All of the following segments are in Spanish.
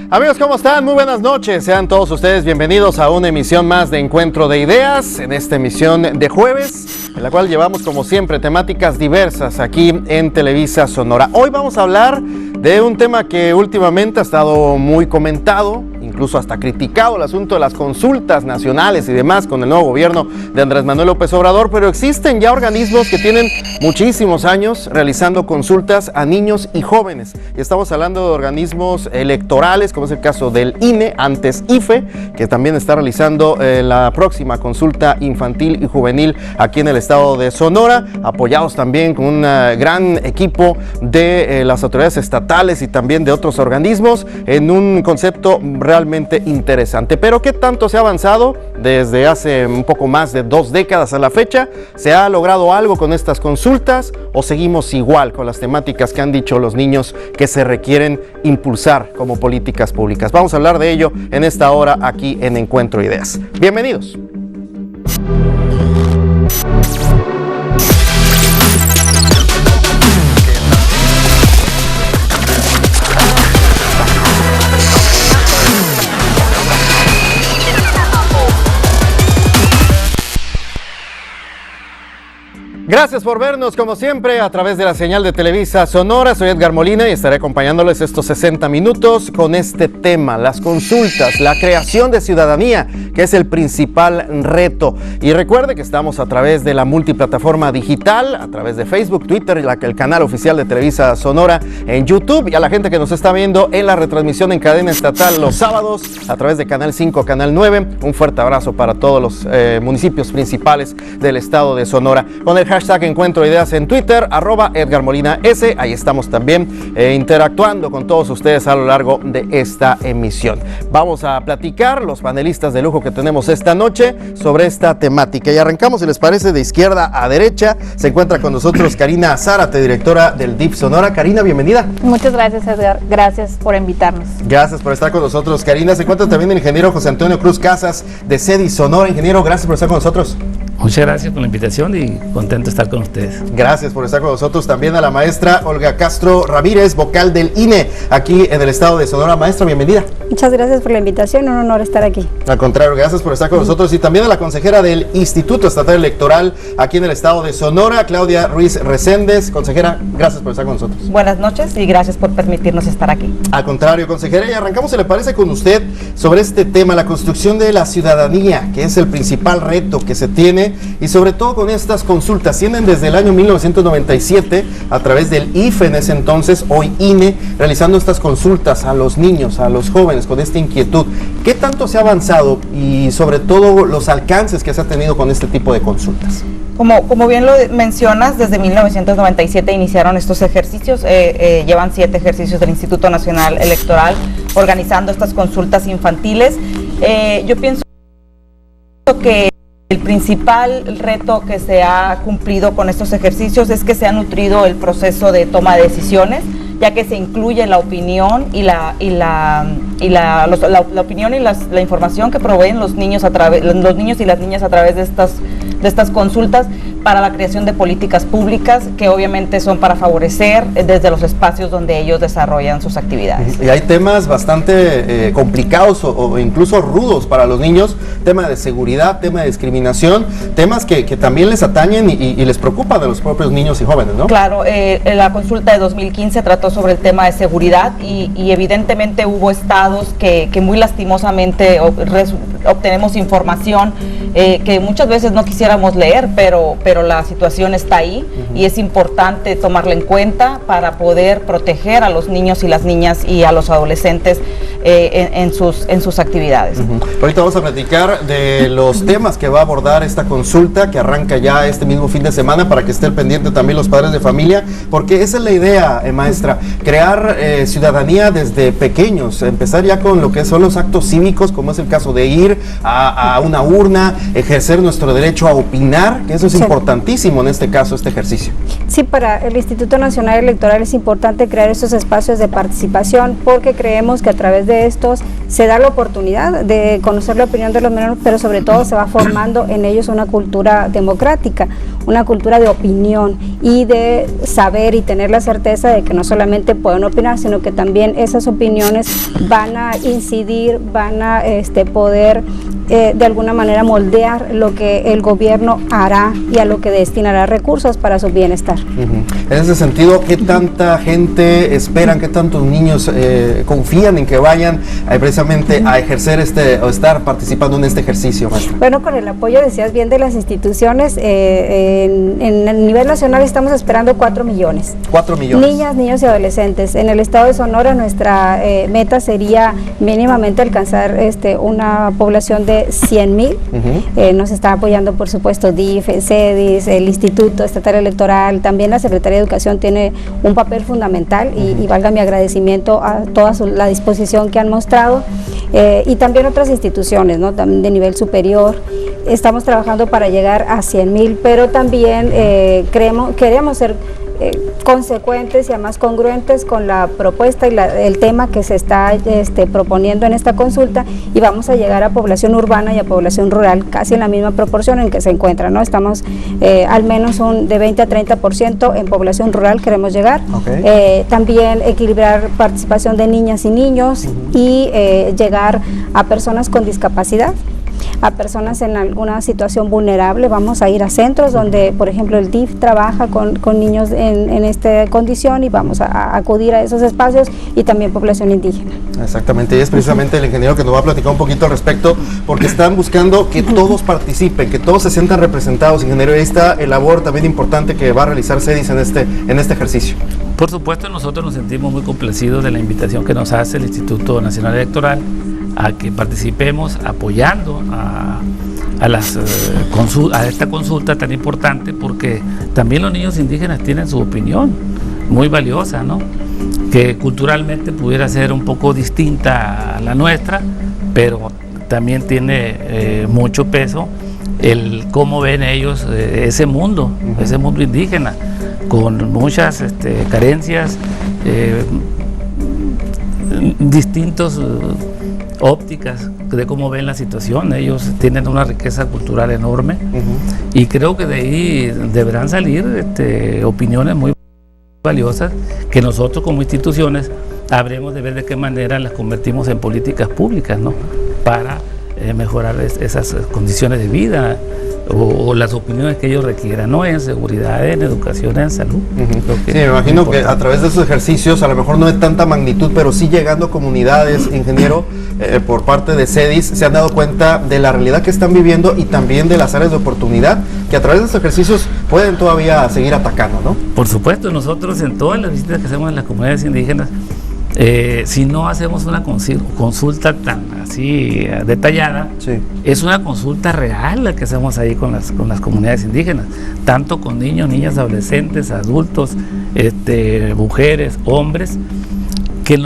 Amigos, ¿cómo están? Muy buenas noches. Sean todos ustedes bienvenidos a una emisión más de Encuentro de Ideas, en esta emisión de jueves, en la cual llevamos, como siempre, temáticas diversas aquí en Televisa Sonora. Hoy vamos a hablar de un tema que últimamente ha estado muy comentado, incluso hasta criticado, el asunto de las consultas nacionales y demás con el nuevo gobierno de Andrés Manuel López Obrador, pero existen ya organismos que tienen muchísimos años realizando consultas a niños y jóvenes. Y estamos hablando de organismos electorales, como es el caso del INE, antes IFE, que también está realizando la próxima consulta infantil y juvenil aquí en el estado de Sonora, apoyados también con un gran equipo de las autoridades estatales y también de otros organismos, en un concepto realmente interesante. Pero ¿qué tanto se ha avanzado desde hace un poco más de 2 décadas a la fecha? ¿Se ha logrado algo con estas consultas o seguimos igual con las temáticas que han dicho los niños que se requieren impulsar como políticas públicas? Vamos a hablar de ello en esta hora aquí en Encuentro Ideas. Bienvenidos. Gracias por vernos, como siempre, a través de la señal de Televisa Sonora. Soy Edgar Molina y estaré acompañándoles estos 60 minutos con este tema, las consultas, la creación de ciudadanía, que es el principal reto. Y recuerde que estamos a través de la multiplataforma digital, a través de Facebook, Twitter y el canal oficial de Televisa Sonora en YouTube, y a la gente que nos está viendo en la retransmisión en cadena estatal los sábados a través de Canal 5, Canal 9. Un fuerte abrazo para todos los municipios principales del estado de Sonora. Con el hashtag Encuentro Ideas en Twitter, @EdgarMolinaS. Ahí estamos también interactuando con todos ustedes a lo largo de esta emisión. Vamos a platicar, los panelistas de lujo que tenemos esta noche, sobre esta temática. Y arrancamos, si les parece, de izquierda a derecha. Se encuentra con nosotros Karina Zárate, directora del DIF Sonora. Karina, bienvenida. Muchas gracias, Edgar. Gracias por invitarnos. Gracias por estar con nosotros, Karina. Se encuentra también el ingeniero José Antonio Cruz Casas, de CEDI Sonora. Ingeniero, gracias por estar con nosotros. Muchas gracias por la invitación y contento de estar con ustedes. Gracias por estar con nosotros. También a la maestra Olga Castro Ramírez, vocal del INE, aquí en el estado de Sonora. Maestra, bienvenida. Muchas gracias por la invitación, un honor estar aquí. Al contrario, gracias por estar con nosotros. Y también a la consejera del Instituto Estatal Electoral aquí en el estado de Sonora, Claudia Ruiz Reséndez. Consejera, gracias por estar con nosotros. Buenas noches y gracias por permitirnos estar aquí. Al contrario, consejera, y arrancamos, ¿se le parece, con usted sobre este tema, la construcción de la ciudadanía, que es el principal reto que se tiene, y sobre todo con estas consultas? Tienen desde el año 1997, a través del IFE en ese entonces, hoy INE, realizando estas consultas a los niños, a los jóvenes, con esta inquietud. ¿Qué tanto se ha avanzado y sobre todo los alcances que se ha tenido con este tipo de consultas? Como bien lo mencionas, desde 1997 iniciaron estos ejercicios, llevan 7 ejercicios del Instituto Nacional Electoral organizando estas consultas infantiles. Yo pienso que el principal reto que se ha cumplido con estos ejercicios es que se ha nutrido el proceso de toma de decisiones, ya que se incluye la opinión y la opinión y la información que proveen los niños y las niñas a través de estas consultas para la creación de políticas públicas que obviamente son para favorecer desde los espacios donde ellos desarrollan sus actividades. Y hay temas bastante complicados o incluso rudos para los niños, tema de seguridad, tema de discriminación, temas que también les atañen y les preocupan a los propios niños y jóvenes, ¿no? Claro, la consulta de 2015 trató sobre el tema de seguridad y evidentemente hubo estados que muy lastimosamente obtenemos información que muchas veces no quisiéramos leer, pero la situación está ahí y es importante tomarla en cuenta para poder proteger a los niños y las niñas y a los adolescentes en sus actividades. Ahorita vamos a platicar de los temas que va a abordar esta consulta que arranca ya este mismo fin de semana, para que estén pendientes también los padres de familia, porque esa es la idea, maestra, crear ciudadanía desde pequeños, empezar ya con lo que son los actos cívicos, como es el caso de ir a una urna, ejercer nuestro derecho a opinar, que eso es importantísimo en este caso, este ejercicio. Sí, para el Instituto Nacional Electoral es importante crear estos espacios de participación, porque creemos que a través de estos se da la oportunidad de conocer la opinión de los menores, pero sobre todo se va formando en ellos una cultura democrática, una cultura de opinión y de saber y tener la certeza de que no solamente pueden opinar, sino que también esas opiniones van a incidir, van a poder de alguna manera moldear lo que el gobierno hará y a lo que destinará recursos para su bienestar. En ese sentido, ¿qué tanta gente esperan, qué tantos niños confían en que vayan precisamente a ejercer o estar participando en este ejercicio, maestra? Bueno, con el apoyo, decías bien, de las instituciones, en el nivel nacional estamos esperando 4 millones. 4 millones. Niñas, niños y adolescentes. En el estado de Sonora nuestra meta sería mínimamente alcanzar una población de 100,000. Nos está apoyando, por supuesto, DIF, CEDIS, el Instituto Estatal Electoral, también la Secretaría de Educación tiene un papel fundamental y valga mi agradecimiento a toda la disposición que han mostrado, y también otras instituciones, ¿no? También de nivel superior. Estamos trabajando para llegar a 100,000, pero también queremos ser consecuentes y además congruentes con la propuesta y el tema que se está proponiendo en esta consulta, y vamos a llegar a población urbana y a población rural casi en la misma proporción en que se encuentran, ¿no? Estamos al menos de 20 a 30% en población rural queremos llegar. También equilibrar participación de niñas y niños y llegar a personas con discapacidad, a personas en alguna situación vulnerable. Vamos a ir a centros donde, por ejemplo, el DIF trabaja con niños en esta condición, y vamos a acudir a esos espacios, y también población indígena. Exactamente, y es precisamente el ingeniero que nos va a platicar un poquito al respecto, porque están buscando que todos participen, que todos se sientan representados, ingeniero, y ahí está el labor también importante que va a realizar CEDIS en este ejercicio. Por supuesto, nosotros nos sentimos muy complacidos de la invitación que nos hace el Instituto Nacional Electoral a que participemos apoyando a esta consulta tan importante, porque también los niños indígenas tienen su opinión muy valiosa, ¿no? Que culturalmente pudiera ser un poco distinta a la nuestra, pero también tiene mucho peso el cómo ven ellos ese mundo indígena, con muchas carencias, distintos ópticas de cómo ven la situación. Ellos tienen una riqueza cultural enorme, y creo que de ahí deberán salir opiniones muy valiosas que nosotros como instituciones habremos de ver de qué manera las convertimos en políticas públicas, ¿no? Para mejorar esas condiciones de vida o las opiniones que ellos requieran, ¿no? En seguridad, en educación, en salud. Sí, me imagino que a través de esos ejercicios, a lo mejor no de tanta magnitud, pero sí llegando a comunidades, ingeniero, por parte de CEDIS, se han dado cuenta de la realidad que están viviendo y también de las áreas de oportunidad que a través de estos ejercicios pueden todavía seguir atacando, ¿no? Por supuesto, nosotros en todas las visitas que hacemos en las comunidades indígenas, si no hacemos una consulta tan así detallada, es una consulta real la que hacemos ahí con las comunidades indígenas, tanto con niños, niñas, adolescentes, adultos, mujeres, hombres, que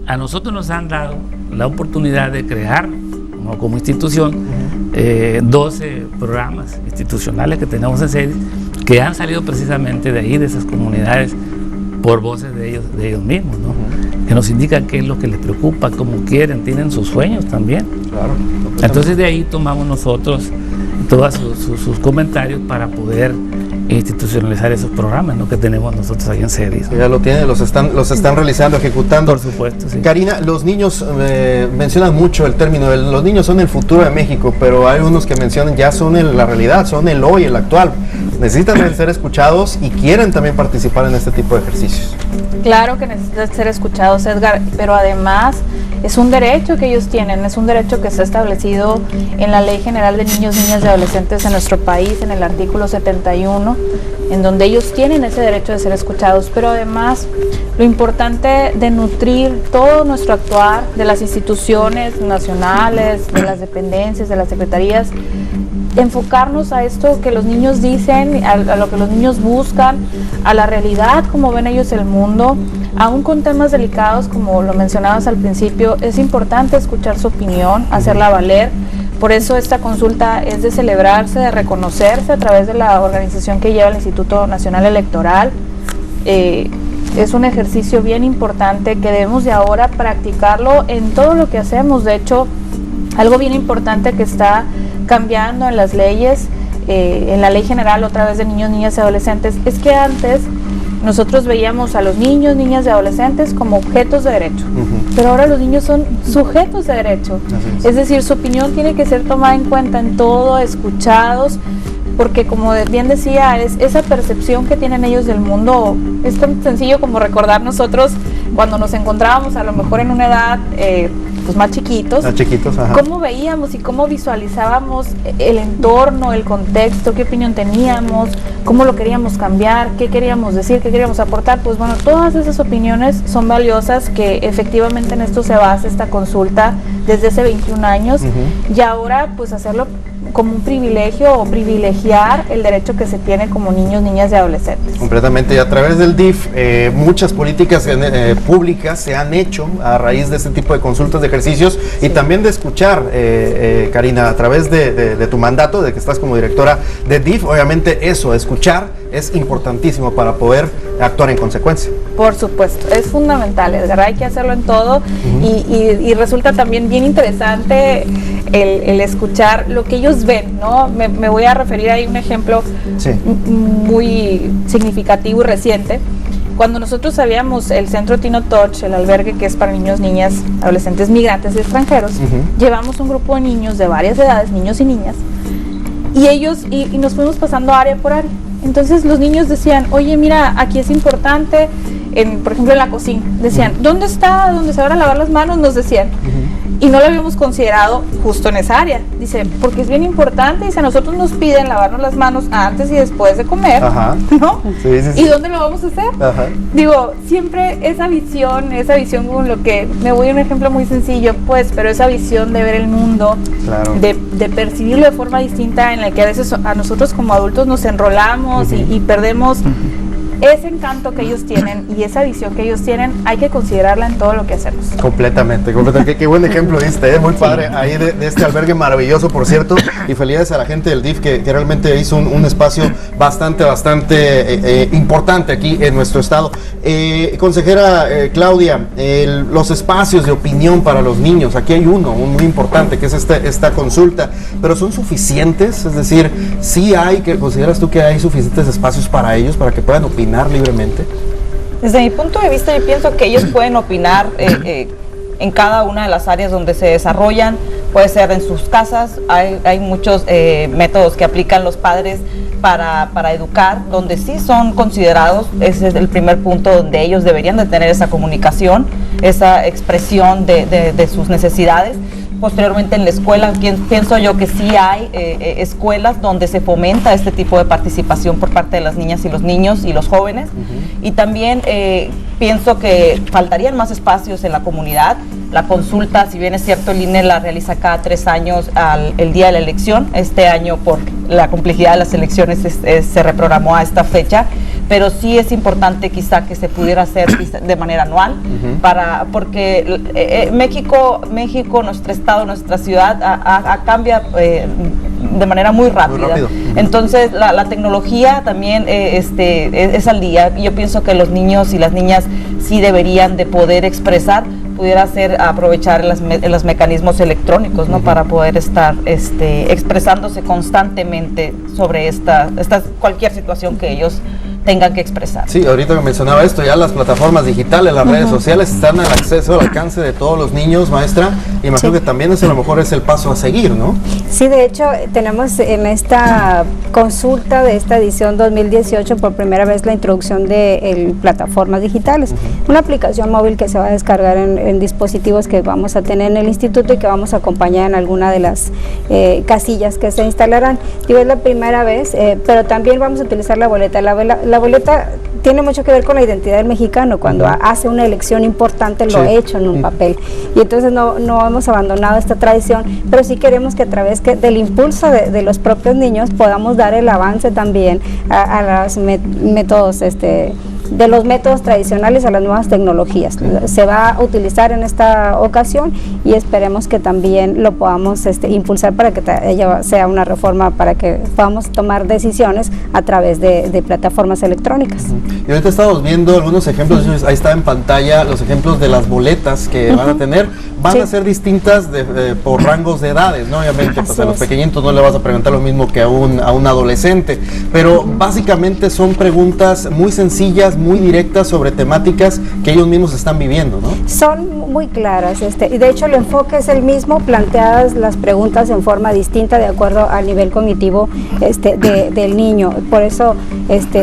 a nosotros nos han dado la oportunidad de crear, como institución, 12 programas institucionales que tenemos en CEDIS, que han salido precisamente de ahí, de esas comunidades, por voces de ellos mismos, ¿no? Que nos indican qué es lo que les preocupa, cómo quieren, tienen sus sueños también. Claro. Entonces de ahí tomamos nosotros todos sus comentarios para poder institucionalizar esos programas, ¿no? Que tenemos nosotros ahí en CEDIS. Ya lo tienen, los están realizando, ejecutando. Por supuesto, sí. Karina, los niños mencionan mucho el término, los niños son el futuro de México, pero hay unos que mencionan ya son la realidad, son el hoy, el actual. Necesitan ser escuchados y quieren también participar en este tipo de ejercicios. Claro que necesitan ser escuchados, Edgar, pero además es un derecho que ellos tienen, es un derecho que está establecido en la Ley General de Niños, Niñas y Adolescentes en nuestro país, en el artículo 71, en donde ellos tienen ese derecho de ser escuchados, pero además lo importante de nutrir todo nuestro actuar de las instituciones nacionales, de las dependencias, de las secretarías, enfocarnos a esto que los niños dicen, a lo que los niños buscan, a la realidad, como ven ellos el mundo, aún con temas delicados, como lo mencionabas al principio, es importante escuchar su opinión, hacerla valer. Por eso esta consulta es de celebrarse, de reconocerse a través de la organización que lleva el Instituto Nacional Electoral, es un ejercicio bien importante que debemos de ahora practicarlo en todo lo que hacemos. De hecho, algo bien importante que está cambiando en las leyes, en la Ley General otra vez de niños, niñas y adolescentes, es que antes nosotros veíamos a los niños, niñas y adolescentes como objetos de derecho, pero ahora los niños son sujetos de derecho. Es decir, su opinión tiene que ser tomada en cuenta en todo, escuchados, porque como bien decía, es esa percepción que tienen ellos del mundo. Es tan sencillo como recordar nosotros cuando nos encontrábamos a lo mejor en una edad pues más chiquitos, cómo veíamos y cómo visualizábamos el entorno, el contexto, qué opinión teníamos, cómo lo queríamos cambiar, qué queríamos decir, qué queríamos aportar. Pues bueno, todas esas opiniones son valiosas, que efectivamente en esto se basa esta consulta desde hace 21 años, y ahora pues hacerlo como un privilegio o privilegiar el derecho que se tiene como niños, niñas y adolescentes. Completamente, y a través del DIF muchas políticas públicas se han hecho a raíz de este tipo de consultas, de ejercicios, y también de escuchar, Karina, a través de tu mandato, de que estás como directora de DIF, obviamente eso, escuchar es importantísimo para poder actuar en consecuencia. Por supuesto, es fundamental, Edgar, hay que hacerlo en todo, y resulta también bien interesante el escuchar lo que ellos ven, ¿no? Me voy a referir ahí a un ejemplo muy significativo y reciente. Cuando nosotros habíamos el Centro Tino Touch, el albergue que es para niños, niñas, adolescentes, migrantes y extranjeros, llevamos un grupo de niños de varias edades, niños y niñas, y ellos, y nos fuimos pasando área por área. Entonces los niños decían, oye, mira, aquí es importante, por ejemplo en la cocina, decían, ¿dónde está donde se van a lavar las manos? Nos decían. Y no lo habíamos considerado justo en esa área. Dice, porque es bien importante, dice, a nosotros nos piden lavarnos las manos antes y después de comer, ¿no? Sí. ¿Y dónde lo vamos a hacer? Digo, siempre esa visión con lo que, me voy a un ejemplo muy sencillo, pues, pero esa visión de ver el mundo, de percibirlo de forma distinta, en la que a veces a nosotros como adultos nos enrolamos y perdemos ese encanto que ellos tienen y esa visión que ellos tienen, hay que considerarla en todo lo que hacemos. Completamente. Qué buen ejemplo diste, muy padre, ahí de este albergue maravilloso, por cierto, y felicidades a la gente del DIF que realmente hizo un espacio bastante importante aquí en nuestro estado. Consejera Claudia, los espacios de opinión para los niños, aquí hay uno muy importante, que es esta consulta, pero ¿son suficientes? Es decir, ¿sí consideras tú que hay suficientes espacios para ellos, para que puedan opinar libremente? Desde mi punto de vista, yo pienso que ellos pueden opinar en cada una de las áreas donde se desarrollan. Puede ser en sus casas, hay muchos métodos que aplican los padres para educar, donde sí son considerados. Ese es el primer punto donde ellos deberían de tener esa comunicación, esa expresión de sus necesidades. Posteriormente en la escuela, pienso yo que sí hay escuelas donde se fomenta este tipo de participación por parte de las niñas y los niños y los jóvenes. Y también pienso que faltarían más espacios en la comunidad. La consulta, si bien es cierto, el INE la realiza cada 3 años el día de la elección. Este año, por la complejidad de las elecciones, se reprogramó a esta fecha, pero sí es importante quizá que se pudiera hacer de manera anual, porque México, nuestro estado, nuestra ciudad cambia de manera muy rápida. Entonces la tecnología también es al día. Yo pienso que los niños y las niñas sí deberían de poder expresar, pudiera ser aprovechar los mecanismos electrónicos, ¿no? Para poder estar expresándose constantemente sobre cualquier situación que ellos tengan que expresar. Sí, ahorita que mencionaba esto, ya las plataformas digitales, las redes sociales están al alcance de todos los niños, maestra. Imagino que también ese a lo mejor es el paso a seguir, ¿no? Sí, de hecho, tenemos en esta consulta de esta edición 2018 por primera vez la introducción de plataformas digitales, una aplicación móvil que se va a descargar en dispositivos que vamos a tener en el instituto y que vamos a acompañar en alguna de las casillas que se instalarán. Digo, es la primera vez, pero también vamos a utilizar la boleta. La boleta tiene mucho que ver con la identidad del mexicano. Cuando hace una elección importante lo he hecho en un papel, y entonces no hemos abandonado esta tradición, pero sí queremos que a través del impulso de los propios niños podamos dar el avance también a los métodos de los métodos tradicionales a las nuevas tecnologías. Se va a utilizar en esta ocasión y esperemos que también lo podamos impulsar para que ella sea una reforma para que podamos tomar decisiones a través de plataformas electrónicas. Y ahorita estamos viendo algunos ejemplos, ahí está en pantalla los ejemplos de las boletas que van a tener, van a ser distintas por rangos de edades, ¿no? Obviamente, pues a los pequeñitos no le vas a preguntar lo mismo que a un adolescente, pero básicamente son preguntas muy sencillas, muy directas sobre temáticas que ellos mismos están viviendo, ¿no? Son muy claras, y de hecho el enfoque es el mismo, planteadas las preguntas en forma distinta de acuerdo al nivel cognitivo del niño. Por eso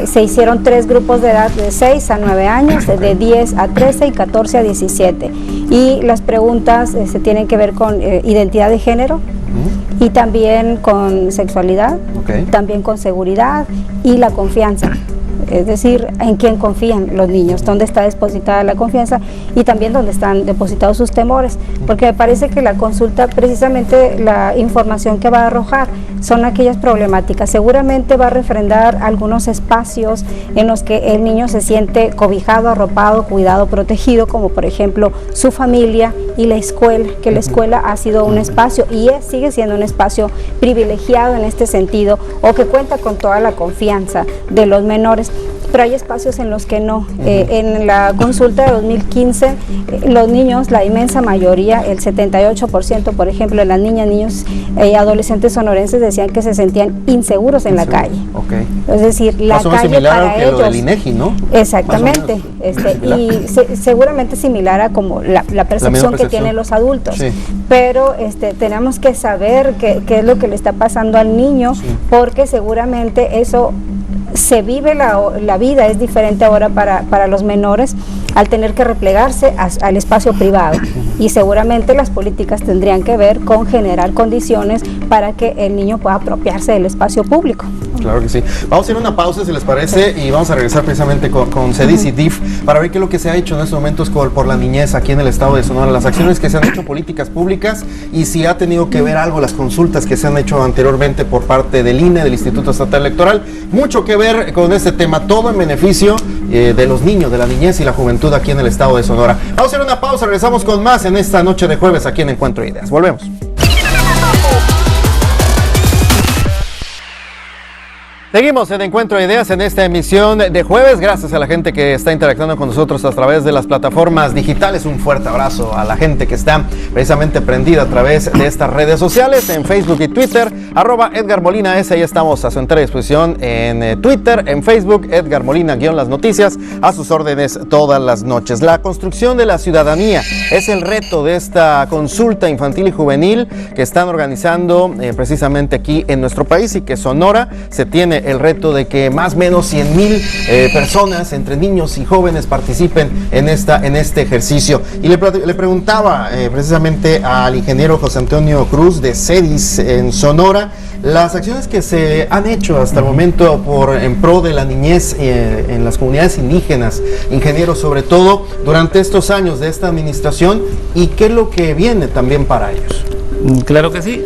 se hicieron 3 grupos de edad de 6 a 9 años, de 10 a 13 y 14 a 17. Y las preguntas tienen que ver con identidad de género, y también con sexualidad, también con seguridad y la confianza. Es decir, en quién confían los niños, dónde está depositada la confianza y también dónde están depositados sus temores, porque me parece que la consulta, precisamente la información que va a arrojar son aquellas problemáticas. Seguramente va a refrendar algunos espacios en los que el niño se siente cobijado, arropado, cuidado, protegido, como por ejemplo su familia y la escuela, que la escuela ha sido un espacio y sigue siendo un espacio privilegiado en este sentido, o que cuenta con toda la confianza de los menores. Pero hay espacios en los que no. En la consulta de 2015, los niños, la inmensa mayoría, el 78%, por ejemplo, de las niñas, niños y adolescentes sonorenses decían que se sentían inseguros en la calle. Es decir, la calle para ellos. Lo del INEGI, ¿no? Exactamente. Y seguramente similar a como la percepción que tienen los adultos. Sí. Pero tenemos que saber qué es lo que le está pasando al niño, porque seguramente eso se vive, la vida es diferente ahora para los menores al tener que replegarse al espacio privado, y seguramente las políticas tendrían que ver con generar condiciones para que el niño pueda apropiarse del espacio público. Claro que sí. Vamos a ir a una pausa, si les parece, y vamos a regresar precisamente con CEDIS y DIF para ver qué es lo que se ha hecho en estos momentos por la niñez aquí en el estado de Sonora, las acciones que se han hecho, políticas públicas, y si ha tenido que ver algo las consultas que se han hecho anteriormente por parte del INE, del Instituto Estatal Electoral. Mucho que ver con este tema, todo en beneficio de los niños, de la niñez y la juventud aquí en el estado de Sonora. Vamos a ir a una pausa, regresamos con más en esta noche de jueves aquí en Encuentro de Ideas. Volvemos. Seguimos en Encuentro de Ideas en esta emisión de jueves. Gracias a la gente que está interactuando con nosotros a través de las plataformas digitales. Un fuerte abrazo a la gente que está precisamente prendida a través de estas redes sociales, en Facebook y Twitter, @EdgarMolinaS. Ahí estamos a su entera disposición en Twitter, en Facebook, Edgar Molina, las noticias, a sus órdenes todas las noches. La construcción de la ciudadanía es el reto de esta consulta infantil y juvenil que están organizando precisamente aquí en nuestro país, y que Sonora se tiene el reto de que más o menos 100,000 personas entre niños y jóvenes participen en este ejercicio. Y le preguntaba precisamente al ingeniero José Antonio Cruz de CEDIS en Sonora las acciones que se han hecho hasta el momento en pro de la niñez en las comunidades indígenas, ingeniero, sobre todo durante estos años de esta administración, y qué es lo que viene también para ellos. Claro que sí.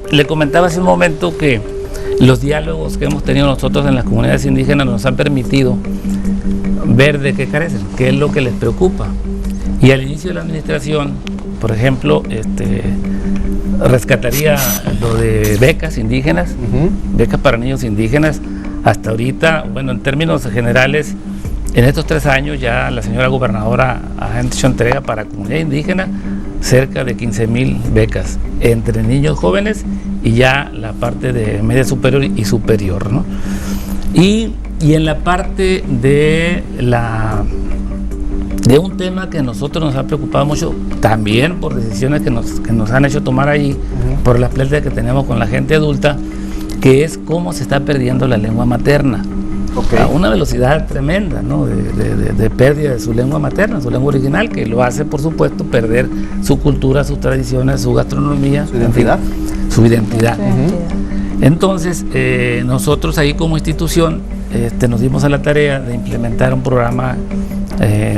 Le comentaba hace un momento que los diálogos que hemos tenido nosotros en las comunidades indígenas nos han permitido ver de qué carecen, qué es lo que les preocupa. Y al inicio de la administración, por ejemplo, rescataría lo de becas indígenas, becas para niños indígenas. Hasta ahorita, bueno, en términos generales, en estos 3 años ya la señora gobernadora ha hecho entrega para comunidad indígena cerca de 15,000 becas entre niños jóvenes y ya la parte de media superior y superior, ¿no? Y en la parte de un tema que a nosotros nos ha preocupado mucho, también por decisiones que nos han hecho tomar ahí, por la plática que tenemos con la gente adulta, que es cómo se está perdiendo la lengua materna. A una velocidad tremenda, ¿no? de pérdida de su lengua materna, su lengua original, que lo hace, por supuesto, perder su cultura, sus tradiciones, su gastronomía, su identidad. Su identidad. Entonces, nosotros ahí como institución nos dimos a la tarea de implementar un programa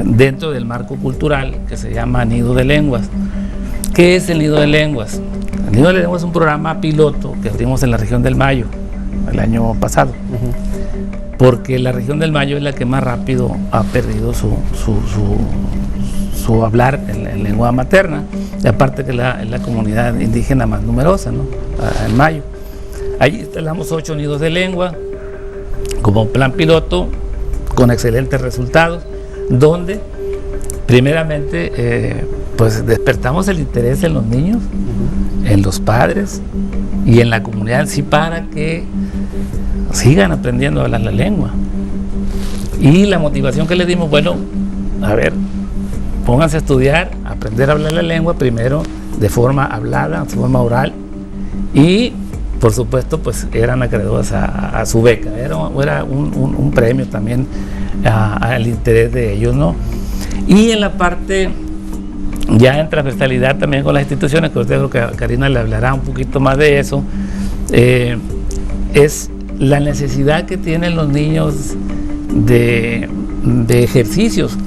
dentro del marco cultural que se llama Nido de Lenguas. ¿Qué es el Nido de Lenguas? El Nido de Lenguas es un programa piloto que abrimos en la región del Mayo el año pasado. porque la región del Mayo es la que más rápido ha perdido su hablar en lengua materna, y aparte que es la comunidad indígena más numerosa, ¿no? En Mayo. Ahí instalamos 8 nidos de lengua como plan piloto, con excelentes resultados, donde primeramente pues despertamos el interés en los niños, en los padres y en la comunidad, sí, para que sigan aprendiendo a hablar la lengua. Y la motivación que les dimos, bueno, a ver, pónganse a estudiar, a aprender a hablar la lengua, primero de forma hablada, de forma oral, y por supuesto pues eran acreedores a su beca, era un premio también al interés de ellos, ¿no? Y en la parte ya en transversalidad también con las instituciones, que usted creo que Karina le hablará un poquito más de eso, es la necesidad que tienen los niños de ejercicios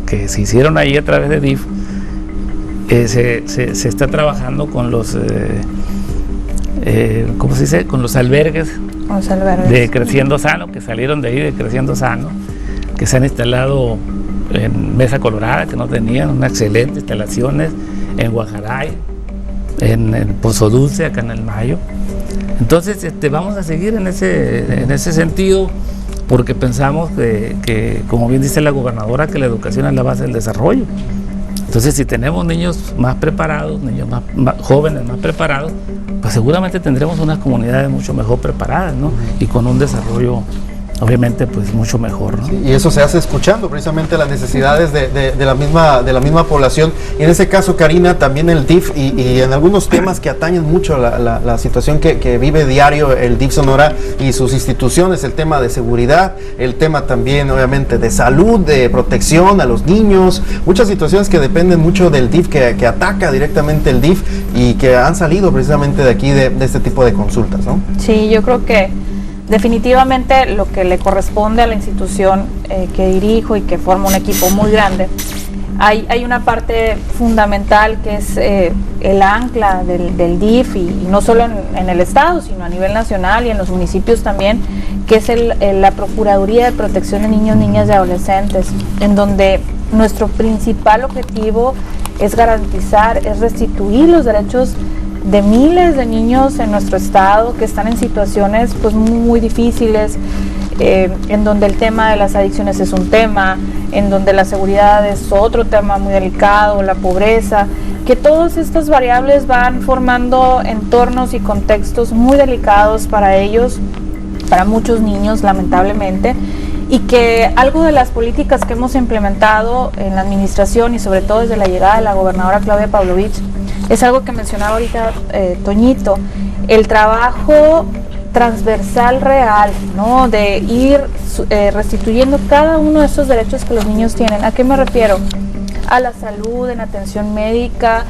que se hicieron ahí a través de DIF. Se está trabajando con los ¿cómo se dice? Con los albergues de Creciendo Sano, que salieron de ahí de Creciendo Sano, que se han instalado en Mesa Colorada, que no tenían unas excelentes instalaciones, en Guajaray, en Pozo Dulce, acá en el Mayo. Entonces vamos a seguir en ese sentido, porque pensamos que, como bien dice la gobernadora, que la educación es la base del desarrollo. Entonces, si tenemos niños más preparados, niños más jóvenes, más preparados, pues seguramente tendremos unas comunidades mucho mejor preparadas, ¿no? Y con un desarrollo, obviamente, pues mucho mejor, ¿no? Sí, y eso se hace escuchando precisamente las necesidades de la misma población. Y en ese caso, Karina, también el DIF y en algunos temas que atañen mucho la situación que vive diario el DIF Sonora y sus instituciones, el tema de seguridad, el tema también, obviamente, de salud, de protección a los niños, muchas situaciones que dependen mucho del DIF, que ataca directamente el DIF y que han salido precisamente de aquí de este tipo de consultas, ¿no? Sí, yo creo que definitivamente lo que le corresponde a la institución que dirijo y que forma un equipo muy grande, hay una parte fundamental que es el ancla del DIF, y no solo en el estado, sino a nivel nacional y en los municipios también, que es la Procuraduría de Protección de Niños, Niñas y Adolescentes, en donde nuestro principal objetivo es garantizar, es restituir los derechos de miles de niños en nuestro estado que están en situaciones pues muy difíciles, en donde el tema de las adicciones es un tema, en donde la seguridad es otro tema muy delicado, la pobreza, que todas estas variables van formando entornos y contextos muy delicados para ellos, para muchos niños, lamentablemente, y que algo de las políticas que hemos implementado en la administración y sobre todo desde la llegada de la gobernadora Claudia Pavlovich, es algo que mencionaba ahorita Toñito, el trabajo transversal real, ¿no? De ir restituyendo cada uno de esos derechos que los niños tienen. ¿A qué me refiero? A la salud, en atención médica,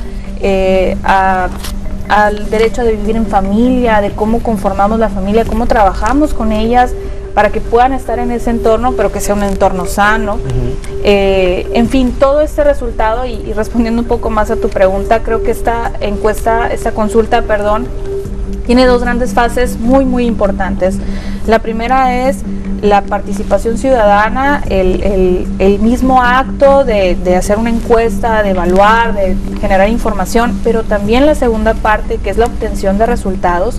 al derecho de vivir en familia, de cómo conformamos la familia, cómo trabajamos con ellas para que puedan estar en ese entorno, pero que sea un entorno sano. En fin, todo este resultado, y respondiendo un poco más a tu pregunta, creo que esta consulta, tiene dos grandes fases muy importantes. La primera es la participación ciudadana, el mismo acto de hacer una encuesta, de evaluar, de generar información, pero también la segunda parte, que es la obtención de resultados,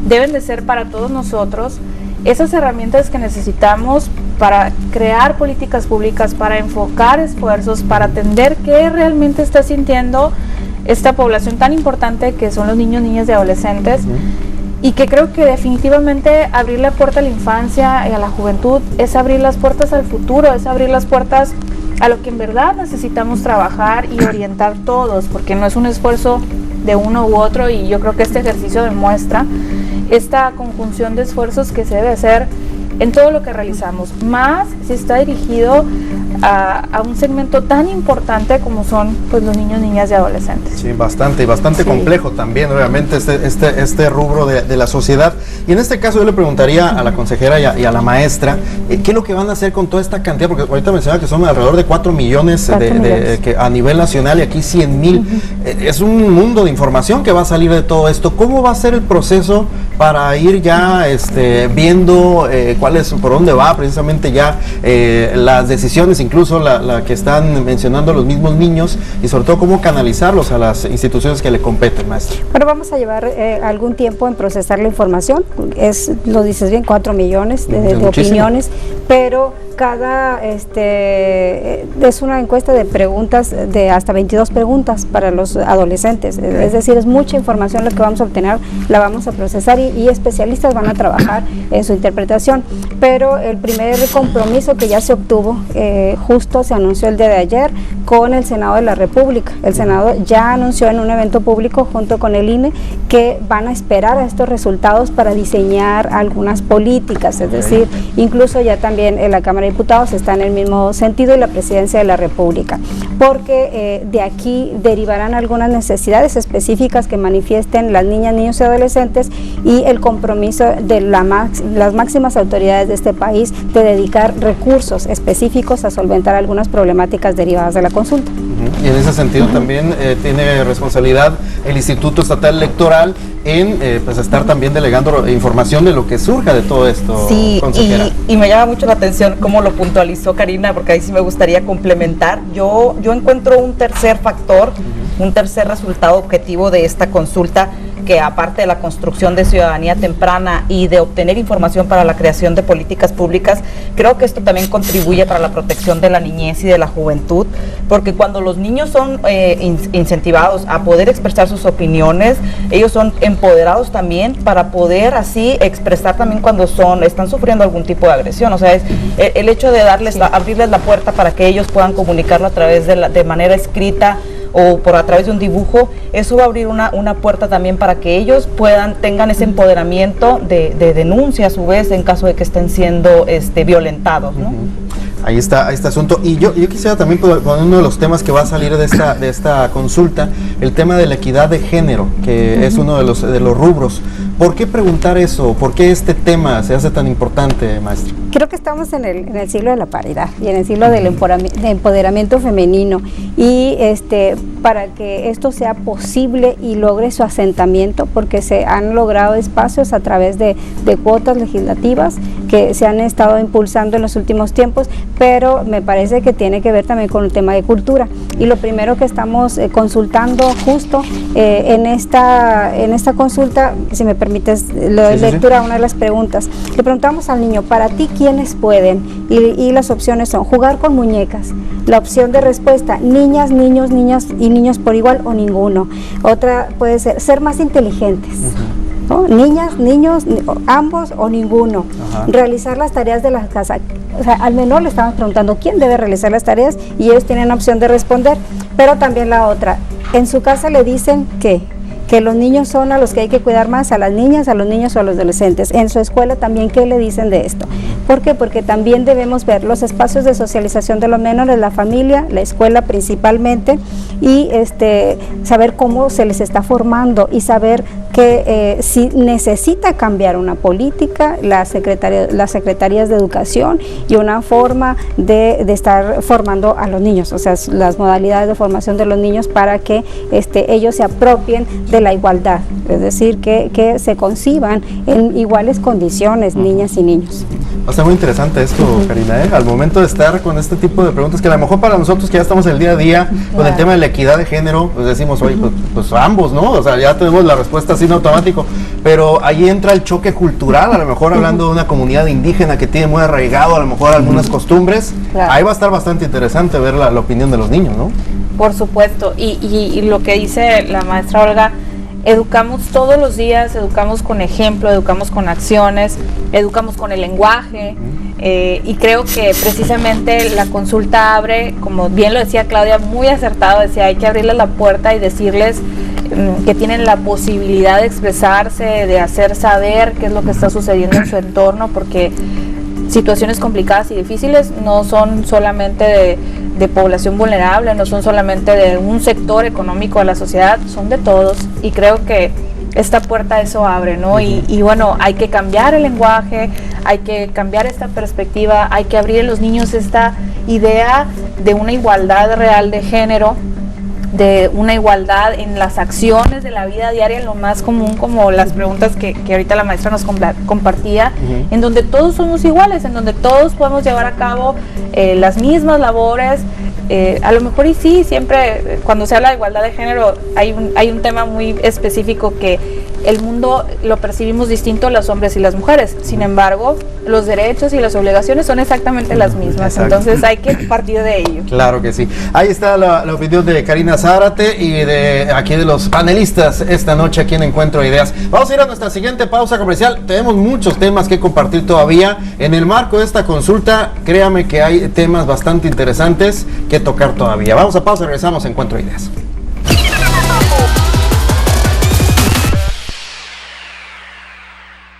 deben de ser para todos nosotros esas herramientas que necesitamos para crear políticas públicas, para enfocar esfuerzos, para atender qué realmente está sintiendo esta población tan importante que son los niños, niñas y adolescentes, y que creo que definitivamente abrir la puerta a la infancia y a la juventud es abrir las puertas al futuro, es abrir las puertas a lo que en verdad necesitamos trabajar y orientar todos, porque no es un esfuerzo de uno u otro, y yo creo que este ejercicio demuestra esta conjunción de esfuerzos que se debe hacer en todo lo que realizamos, más si está dirigido a un segmento tan importante como son pues los niños, niñas y adolescentes. Sí, bastante sí. Complejo también, obviamente, este rubro de la sociedad. Y en este caso yo le preguntaría a la consejera y a la maestra, ¿qué es lo que van a hacer con toda esta cantidad? Porque ahorita mencionaba que son alrededor de 4 millones que a nivel nacional, y aquí 100,000. Es un mundo de información que va a salir de todo esto. ¿Cómo va a ser el proceso para ir ya viendo por dónde va precisamente ya las decisiones, incluso la que están mencionando los mismos niños, y sobre todo cómo canalizarlos a las instituciones que le competen, maestra? Bueno, vamos a llevar algún tiempo en procesar la información, lo dices bien, 4 millones de opiniones, pero cada es una encuesta de preguntas, de hasta 22 preguntas para los adolescentes, es decir, es mucha información lo que vamos a obtener, la vamos a procesar y especialistas van a trabajar en su interpretación, pero el primer compromiso que ya se obtuvo, justo se anunció el día de ayer con el Senado de la República. El Senado ya anunció en un evento público junto con el INE que van a esperar a estos resultados para diseñar algunas políticas, es decir, incluso ya también en la Cámara de Diputados está en el mismo sentido y la Presidencia de la República, porque de aquí derivarán algunas necesidades específicas que manifiesten las niñas, niños y adolescentes y el compromiso de las máximas autoridades de este país de dedicar recursos específicos a solventar algunas problemáticas derivadas de la consulta. Y en ese sentido también tiene responsabilidad el Instituto Estatal Electoral en estar también delegando información de lo que surja de todo esto. Sí, y me llama mucho la atención cómo lo puntualizó Karina, porque ahí sí me gustaría complementar. Yo encuentro un tercer factor, un tercer resultado objetivo de esta consulta, que aparte de la construcción de ciudadanía temprana y de obtener información para la creación de políticas públicas, creo que esto también contribuye para la protección de la niñez y de la juventud, porque cuando los niños son incentivados a poder expresar sus opiniones, ellos son empoderados también para poder así expresar también cuando están sufriendo algún tipo de agresión. O sea, es el hecho de abrirles la puerta para que ellos puedan comunicarlo a través de manera escrita o a través de un dibujo, eso va a abrir una puerta también para que ellos tengan ese empoderamiento de denuncia a su vez en caso de que estén siendo violentados, ¿no? Ahí está este asunto. Y yo quisiera también poner uno de los temas que va a salir de esta consulta, el tema de la equidad de género, que es uno de los rubros. ¿Por qué preguntar eso? ¿Por qué este tema se hace tan importante, maestra? Creo que estamos en el siglo de la paridad y en el siglo del empoderamiento femenino, y para que esto sea posible y logre su asentamiento, porque se han logrado espacios a través de cuotas legislativas que se han estado impulsando en los últimos tiempos, pero me parece que tiene que ver también con el tema de cultura, y lo primero que estamos consultando justo en esta consulta, si me permites, le doy lectura a una de las preguntas. Le preguntamos al niño, para ti, ¿quiénes pueden? Y las opciones son jugar con muñecas. La opción de respuesta, niñas, niños, niñas y niños por igual o ninguno. Otra puede ser más inteligentes. ¿No? Niñas, niños, ambos o ninguno. Realizar las tareas de la casa. O sea, al menor le estamos preguntando quién debe realizar las tareas y ellos tienen la opción de responder. Pero también la otra, en su casa le dicen que los niños son a los que hay que cuidar más, a las niñas, a los niños o a los adolescentes. En su escuela también, ¿qué le dicen de esto? ¿Por qué? Porque también debemos ver los espacios de socialización de los menores, la familia, la escuela principalmente, y saber cómo se les está formando y saber que si necesita cambiar una política, las secretarías de educación y una forma de estar formando a los niños, o sea, las modalidades de formación de los niños para que ellos se apropien de la igualdad, es decir, que se conciban en iguales condiciones, niñas y niños. Va a ser muy interesante esto, Karina, al momento de estar con este tipo de preguntas, que a lo mejor para nosotros que ya estamos en el día a día con el tema de la equidad de género, pues decimos, oye, pues ambos, ¿no? O sea, ya tenemos la respuesta así en automático, pero ahí entra el choque cultural, a lo mejor hablando de una comunidad indígena que tiene muy arraigado a lo mejor algunas costumbres, ahí va a estar bastante interesante ver la opinión de los niños, ¿no? Por supuesto, y lo que dice la maestra Olga, educamos todos los días, educamos con ejemplo, educamos con acciones, educamos con el lenguaje, y creo que precisamente la consulta abre, como bien lo decía Claudia, muy acertado, decía, hay que abrirles la puerta y decirles que tienen la posibilidad de expresarse, de hacer saber qué es lo que está sucediendo en su entorno, porque situaciones complicadas y difíciles no son solamente de población vulnerable, no son solamente de un sector económico de la sociedad, son de todos, y creo que esta puerta eso abre, ¿no? Y bueno, hay que cambiar el lenguaje, hay que cambiar esta perspectiva, hay que abrir en los niños esta idea de una igualdad real de género, de una igualdad en las acciones de la vida diaria, lo más común, como las preguntas que ahorita la maestra nos compartía, en donde todos somos iguales, en donde todos podemos llevar a cabo las mismas labores. A lo mejor y sí, siempre cuando se habla de igualdad de género hay un tema muy específico que el mundo lo percibimos distinto los hombres y las mujeres. Sin embargo, los derechos y las obligaciones son exactamente las mismas. Exacto. Entonces hay que partir de ello. Claro que sí. Ahí está la opinión de Karina Zárate y de aquí de los panelistas esta noche aquí en Encuentro de Ideas. Vamos a ir a nuestra siguiente pausa comercial. Tenemos muchos temas que compartir todavía. En el marco de esta consulta, créame que hay temas bastante interesantes que tocar todavía. Vamos a pausa y regresamos a Encuentro de Ideas.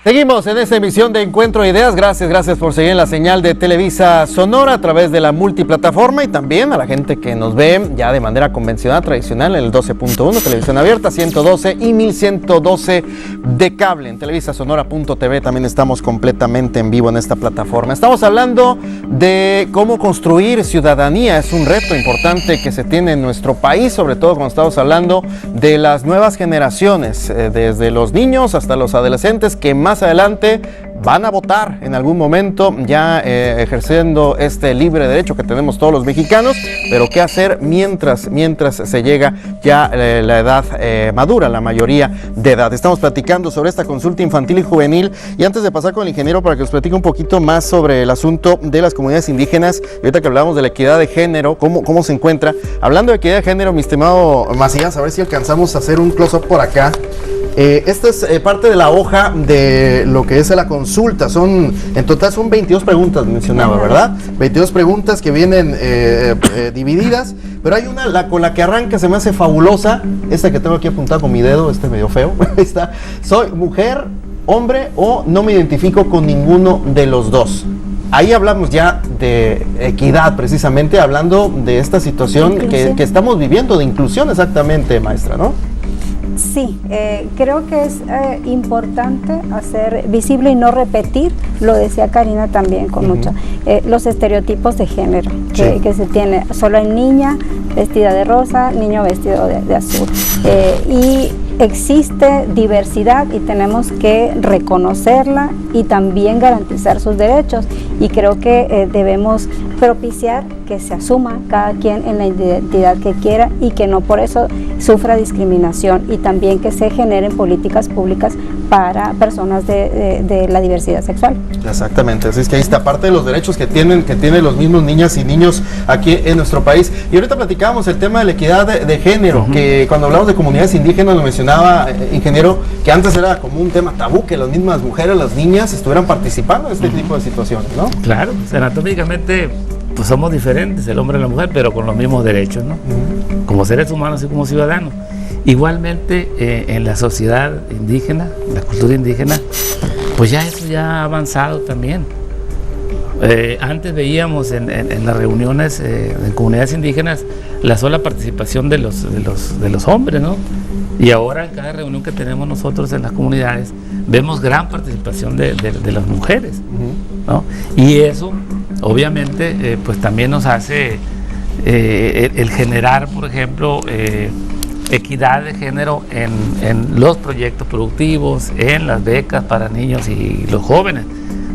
Seguimos en esta emisión de Encuentro de Ideas. Gracias por seguir en la señal de Televisa Sonora a través de la multiplataforma y también a la gente que nos ve ya de manera convencional, tradicional, en el 12.1, televisión abierta, 112 y 1112 de cable. En televisasonora.tv también estamos completamente en vivo en esta plataforma. Estamos hablando de cómo construir ciudadanía. Es un reto importante que se tiene en nuestro país, sobre todo cuando estamos hablando de las nuevas generaciones, desde los niños hasta los adolescentes que más adelante van a votar en algún momento, ya ejerciendo este libre derecho que tenemos todos los mexicanos, pero qué hacer mientras se llega ya la edad madura, la mayoría de edad. Estamos platicando sobre esta consulta infantil y juvenil, y antes de pasar con el ingeniero para que nos platique un poquito más sobre el asunto de las comunidades indígenas, y ahorita que hablamos de la equidad de género, cómo se encuentra. Hablando de equidad de género, mi estimado Macías, a ver si alcanzamos a hacer un close-up por acá. Esta es parte de la hoja de lo que es la consulta. En total son 22 preguntas, mencionaba, ¿verdad? 22 preguntas que vienen divididas, pero hay una con la que arranca, se me hace fabulosa, esta que tengo aquí apuntada con mi dedo, medio feo. Ahí está. Soy mujer, hombre o no me identifico con ninguno de los dos. Ahí hablamos ya de equidad, precisamente, hablando de esta situación que estamos viviendo, de inclusión exactamente, maestra, ¿no? Sí, creo que es importante hacer visible y no repetir, lo decía Karina también con mucho, los estereotipos de género que se tiene. Solo hay niña vestida de rosa, niño vestido de azul. Y existe diversidad y tenemos que reconocerla y también garantizar sus derechos. Y creo que debemos propiciar que se asuma cada quien en la identidad que quiera y que no por eso sufra discriminación, y también que se generen políticas públicas para personas de la diversidad sexual. Exactamente, así es que ahí está parte de los derechos que tienen los mismos niñas y niños aquí en nuestro país. Y ahorita platicábamos el tema de la equidad de género, que cuando hablamos de comunidades indígenas, lo mencionaba, ingeniero, que antes era como un tema tabú que las mismas mujeres, las niñas, estuvieran participando en este tipo de situaciones, ¿no? Claro, anatómicamente pues somos diferentes, el hombre y la mujer, pero con los mismos derechos, ¿no? Como seres humanos y como ciudadanos. Igualmente en la sociedad indígena, la cultura indígena, pues ya eso ya ha avanzado también. Antes veíamos en las reuniones en comunidades indígenas la sola participación de los hombres, ¿no? Y ahora en cada reunión que tenemos nosotros en las comunidades vemos gran participación de las mujeres, ¿no? Y eso obviamente pues también nos hace el generar, por ejemplo, equidad de género en los proyectos productivos, en las becas para niños y los jóvenes.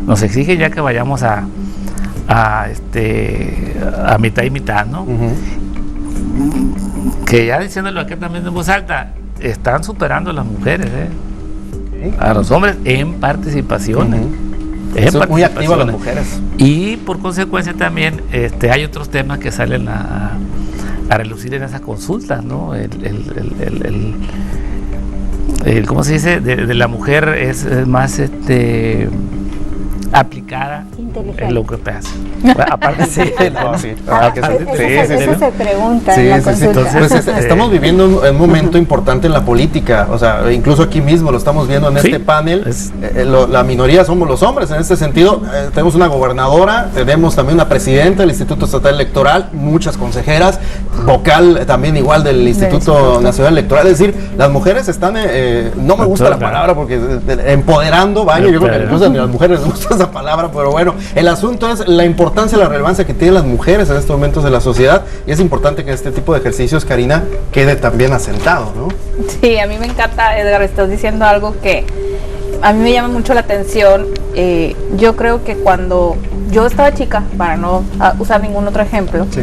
Nos exige ya que vayamos a mitad y mitad, ¿no? Que ya diciéndolo aquí también en voz alta, están superando a las mujeres, a los hombres en participación. Son muy activas las mujeres. Y por consecuencia también hay otros temas que salen a relucir en esas consultas, ¿no? ¿Cómo se dice? De la mujer es más aplicada en lo que te hace. Aparte eso se pregunta en la consulta. Entonces, estamos viviendo un momento importante en la política, o sea, incluso aquí mismo lo estamos viendo en este panel. La minoría somos los hombres en este sentido. Tenemos una gobernadora, tenemos también una presidenta del Instituto Estatal Electoral, muchas consejeras. vocal también igual del Instituto Nacional Electoral. Es decir, las mujeres están, no me gusta la palabra porque empoderando, vaya, yo creo que incluso ni a las mujeres les gusta esa palabra, pero bueno, el asunto es la importancia, la relevancia que tienen las mujeres en estos momentos de la sociedad, y es importante que este tipo de ejercicios, Karina, quede también asentado, ¿no? Sí, a mí me encanta, Edgar, estás diciendo algo que a mí me llama mucho la atención. Yo creo que cuando yo estaba chica, para no usar ningún otro ejemplo, sí,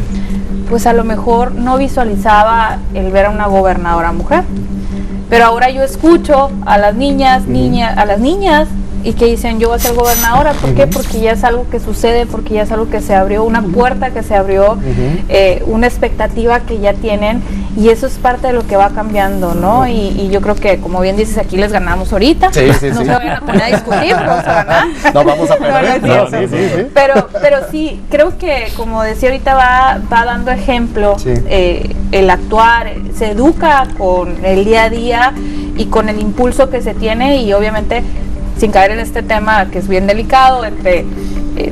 pues a lo mejor no visualizaba el ver a una gobernadora mujer, pero ahora yo escucho a las niñas, y que dicen, yo voy a ser gobernadora. ¿Por qué? Porque ya es algo que sucede, porque ya es algo que se abrió, una puerta que se abrió, una expectativa que ya tienen, y eso es parte de lo que va cambiando, ¿no? Y yo creo que, como bien dices, aquí les ganamos ahorita. Sí, no se vayan a poner a discutir, vamos a ganar. No vamos a perder. Sí. Pero sí, creo que, como decía ahorita, va dando ejemplo, el actuar, se educa con el día a día y con el impulso que se tiene, y obviamente sin caer en este tema que es bien delicado,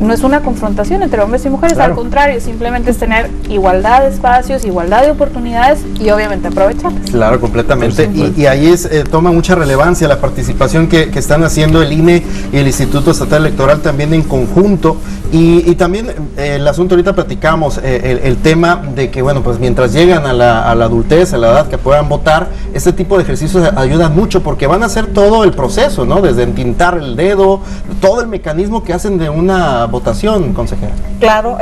no es una confrontación entre hombres y mujeres, claro, al contrario, simplemente es tener igualdad de espacios, igualdad de oportunidades y obviamente aprovecharlas. Claro, completamente, y ahí toma mucha relevancia la participación que están haciendo el INE y el Instituto Estatal Electoral también en conjunto, y también el asunto, ahorita platicamos el tema de que, bueno, pues mientras llegan a la adultez, a la edad que puedan votar, este tipo de ejercicios ayudan mucho porque van a hacer todo el proceso, ¿no? Desde entintar el dedo, todo el mecanismo que hacen de una votación, consejera. Claro,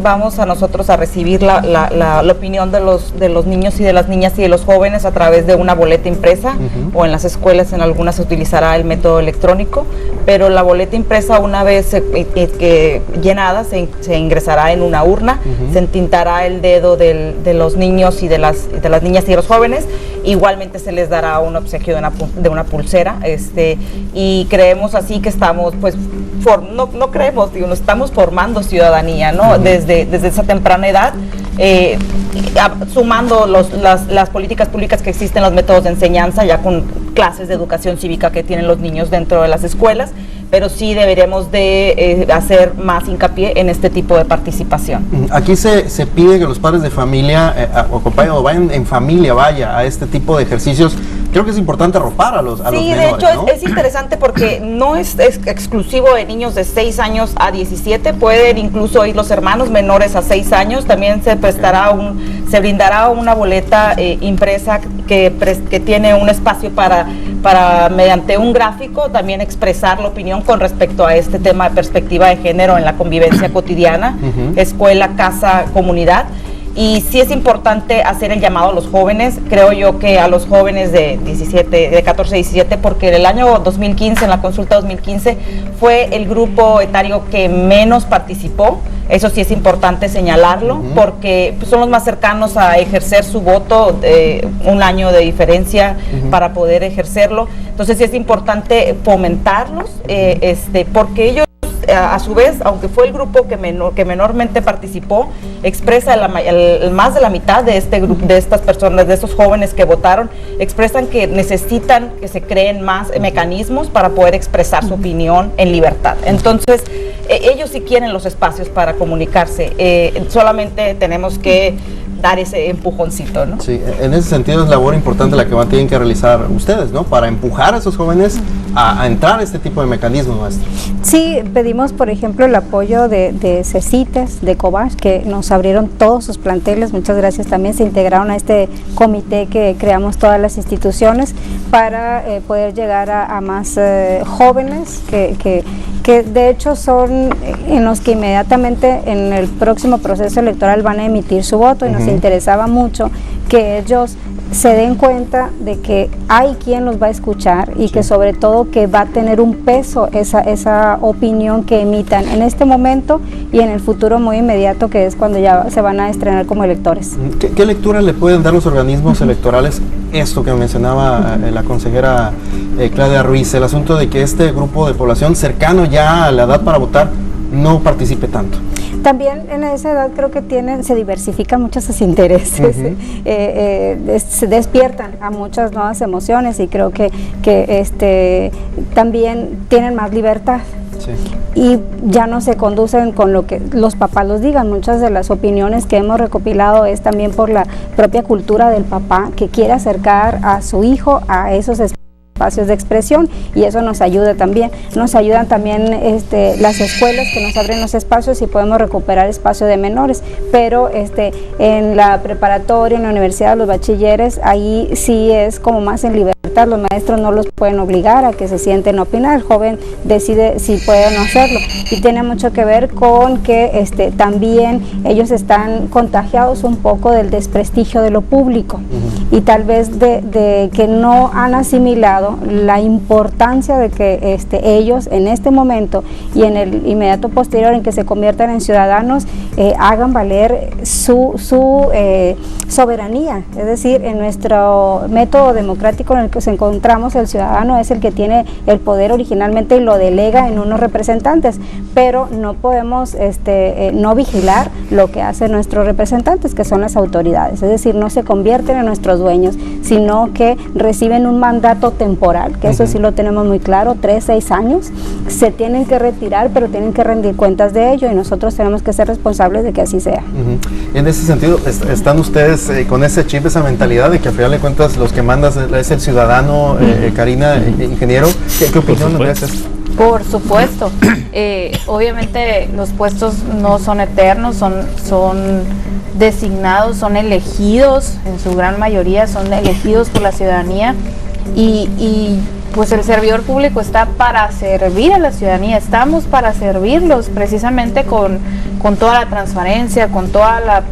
vamos a nosotros a recibir la opinión de los niños y de las niñas y de los jóvenes a través de una boleta impresa, o en las escuelas en algunas se utilizará el método electrónico, pero la boleta impresa, una vez llenada, se ingresará en una urna, se entintará el dedo de los niños y de las niñas y de los jóvenes. Igualmente se les dará un obsequio de una pulsera, y creemos así que estamos, pues, no creemos, digo, estamos formando ciudadanía, ¿no? Desde esa temprana edad, sumando las políticas públicas que existen, los métodos de enseñanza, ya con clases de educación cívica que tienen los niños dentro de las escuelas, pero sí deberemos de hacer más hincapié en este tipo de participación. Aquí se pide que los padres de familia o vayan en familia, a este tipo de ejercicios. Creo que es importante arropar a los menores. Sí, de hecho, ¿no? es interesante porque no es exclusivo de niños de 6 años a 17, pueden incluso ir los hermanos menores a 6 años, también se brindará una boleta impresa que tiene un espacio para mediante un gráfico también expresar la opinión con respecto a este tema de perspectiva de género en la convivencia cotidiana, escuela, casa, comunidad. Y sí es importante hacer el llamado a los jóvenes, creo yo que a los jóvenes de 14 a 17, porque en el año 2015, en la consulta 2015, fue el grupo etario que menos participó. Eso sí es importante señalarlo, porque pues, son los más cercanos a ejercer su voto, un año de diferencia para poder ejercerlo. Entonces sí es importante fomentarlos, porque ellos, a su vez, aunque fue el grupo que menormente participó, expresa más de la mitad de este grupo, de estas personas, de estos jóvenes que votaron, expresan que necesitan que se creen más mecanismos para poder expresar su opinión en libertad. Entonces, ellos sí quieren los espacios para comunicarse, solamente tenemos que dar ese empujoncito, ¿no? Sí, en ese sentido es labor importante la que tienen que realizar ustedes, ¿no? Para empujar a esos jóvenes a entrar a este tipo de mecanismos, maestro. Sí, pedimos, por ejemplo, el apoyo de CECITES, de COBACH, que nos abrieron todos sus planteles. Muchas gracias, también se integraron a este comité que creamos todas las instituciones para poder llegar a más jóvenes que de hecho son en los que inmediatamente en el próximo proceso electoral van a emitir su voto, y nos interesaba mucho que ellos se den cuenta de que hay quien los va a escuchar y que sobre todo que va a tener un peso esa opinión que emitan en este momento y en el futuro muy inmediato, que es cuando ya se van a estrenar como electores. ¿Qué lectura le pueden dar los organismos electorales? Esto que mencionaba la consejera Claudia Ruiz, el asunto de que este grupo de población cercano ya a la edad para votar no participe tanto. También en esa edad creo que se diversifican muchos sus intereses, se despiertan a muchas nuevas emociones, y creo que también tienen más libertad. y ya no se conducen con lo que los papás los digan. Muchas de las opiniones que hemos recopilado es también por la propia cultura del papá, que quiere acercar a su hijo a esos espacios de expresión, y eso nos ayuda también. Nos ayudan también las escuelas que nos abren los espacios y podemos recuperar espacio de menores, pero en la preparatoria, en la universidad, los bachilleres, ahí sí es como más en libertad. Los maestros no los pueden obligar a que se sienten a opinar, el joven decide si puede o no hacerlo, y tiene mucho que ver con que también ellos están contagiados un poco del desprestigio de lo público, y tal vez de que no han asimilado la importancia de que ellos en este momento y en el inmediato posterior en que se conviertan en ciudadanos, hagan valer su soberanía. Es decir, en nuestro método democrático en el que nos encontramos, el ciudadano es el que tiene el poder originalmente y lo delega en unos representantes, pero no podemos no vigilar lo que hacen nuestros representantes, que son las autoridades. Es decir, no se convierten en nuestros dueños, sino que reciben un mandato temporal, que eso sí lo tenemos muy claro, 3-6 años, se tienen que retirar, pero tienen que rendir cuentas de ello, y nosotros tenemos que ser responsables de que así sea. En ese sentido, ¿están ustedes con ese chip, esa mentalidad de que a final de cuentas los que mandas es el ciudadano, Karina, ingeniero? ¿Qué opinión nos das? Por supuesto. Obviamente los puestos no son eternos, son designados, son elegidos, en su gran mayoría son elegidos por la ciudadanía, y pues el servidor público está para servir a la ciudadanía, estamos para servirlos precisamente con toda la transparencia, con toda la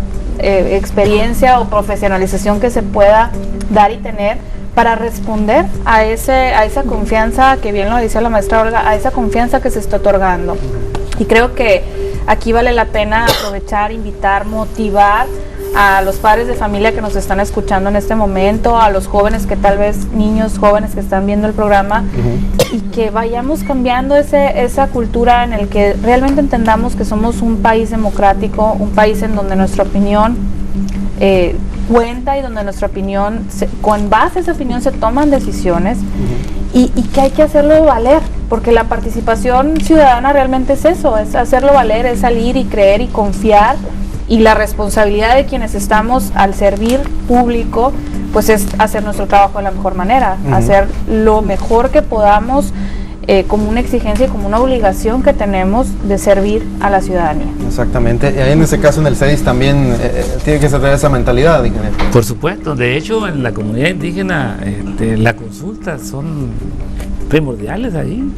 experiencia o profesionalización que se pueda dar y tener para responder a esa confianza, que bien lo dice la maestra Olga, a esa confianza que se está otorgando. Y creo que aquí vale la pena aprovechar, invitar, motivar a los padres de familia que nos están escuchando en este momento, a los jóvenes que tal vez, niños jóvenes que están viendo el programa, y que vayamos cambiando esa cultura en el que realmente entendamos que somos un país democrático, un país en donde nuestra opinión cuenta, y donde nuestra opinión, con base a esa opinión se toman decisiones, y que hay que hacerlo valer, porque la participación ciudadana realmente es eso, es hacerlo valer, es salir y creer y confiar, y la responsabilidad de quienes estamos al servir público, pues es hacer nuestro trabajo de la mejor manera, hacer lo mejor que podamos, como una exigencia y como una obligación que tenemos de servir a la ciudadanía. Exactamente, y ahí en ese caso en el CEDIS también tiene que ser esa mentalidad, ingeniero. Por supuesto, de hecho en la comunidad indígena las consultas son primordiales ahí.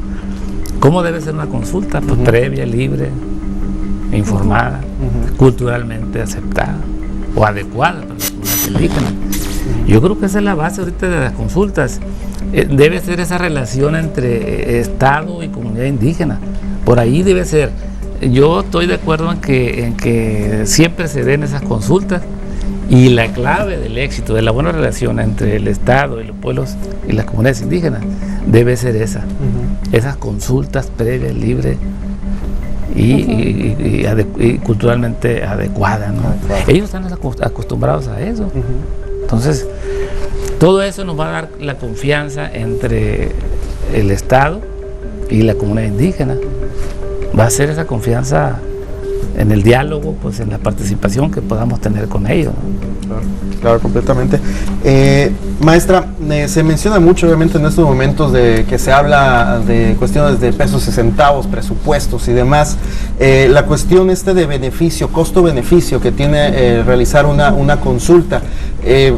¿Cómo debe ser una consulta? Pues previa, libre, informada, culturalmente aceptada o adecuada para la comunidad indígena. Yo creo que esa es la base ahorita de las consultas. Debe ser esa relación entre Estado y comunidad indígena. Por ahí debe ser. Yo estoy de acuerdo en que siempre se den esas consultas, y la clave del éxito de la buena relación entre el Estado y los pueblos y las comunidades indígenas debe ser esas consultas previas, libres y culturalmente adecuadas, ¿no? Ellos están acostumbrados a eso. Entonces, todo eso nos va a dar la confianza entre el Estado y la comunidad indígena. Va a ser esa confianza en el diálogo, pues en la participación que podamos tener con ellos, ¿no? Claro, completamente. Maestra, se menciona mucho obviamente en estos momentos de que se habla de cuestiones de pesos y centavos, presupuestos y demás. La cuestión de beneficio, costo-beneficio que tiene realizar una consulta.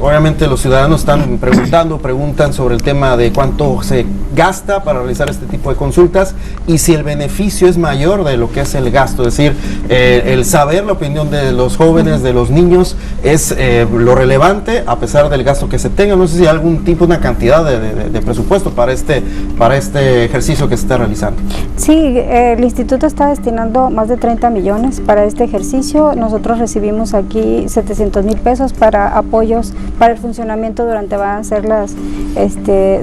Obviamente los ciudadanos están preguntan sobre el tema de cuánto se gasta para realizar este tipo de consultas, y si el beneficio es mayor de lo que es el gasto. Es decir, el saber la opinión de los jóvenes, de los niños, es lo relevante a pesar del gasto que se tenga. No sé si hay algún tipo, una cantidad de presupuesto para este ejercicio que se está realizando. Sí, el instituto está destinando más de 30 millones para este ejercicio. Nosotros recibimos aquí 700,000 pesos para apoyo ellos para el funcionamiento durante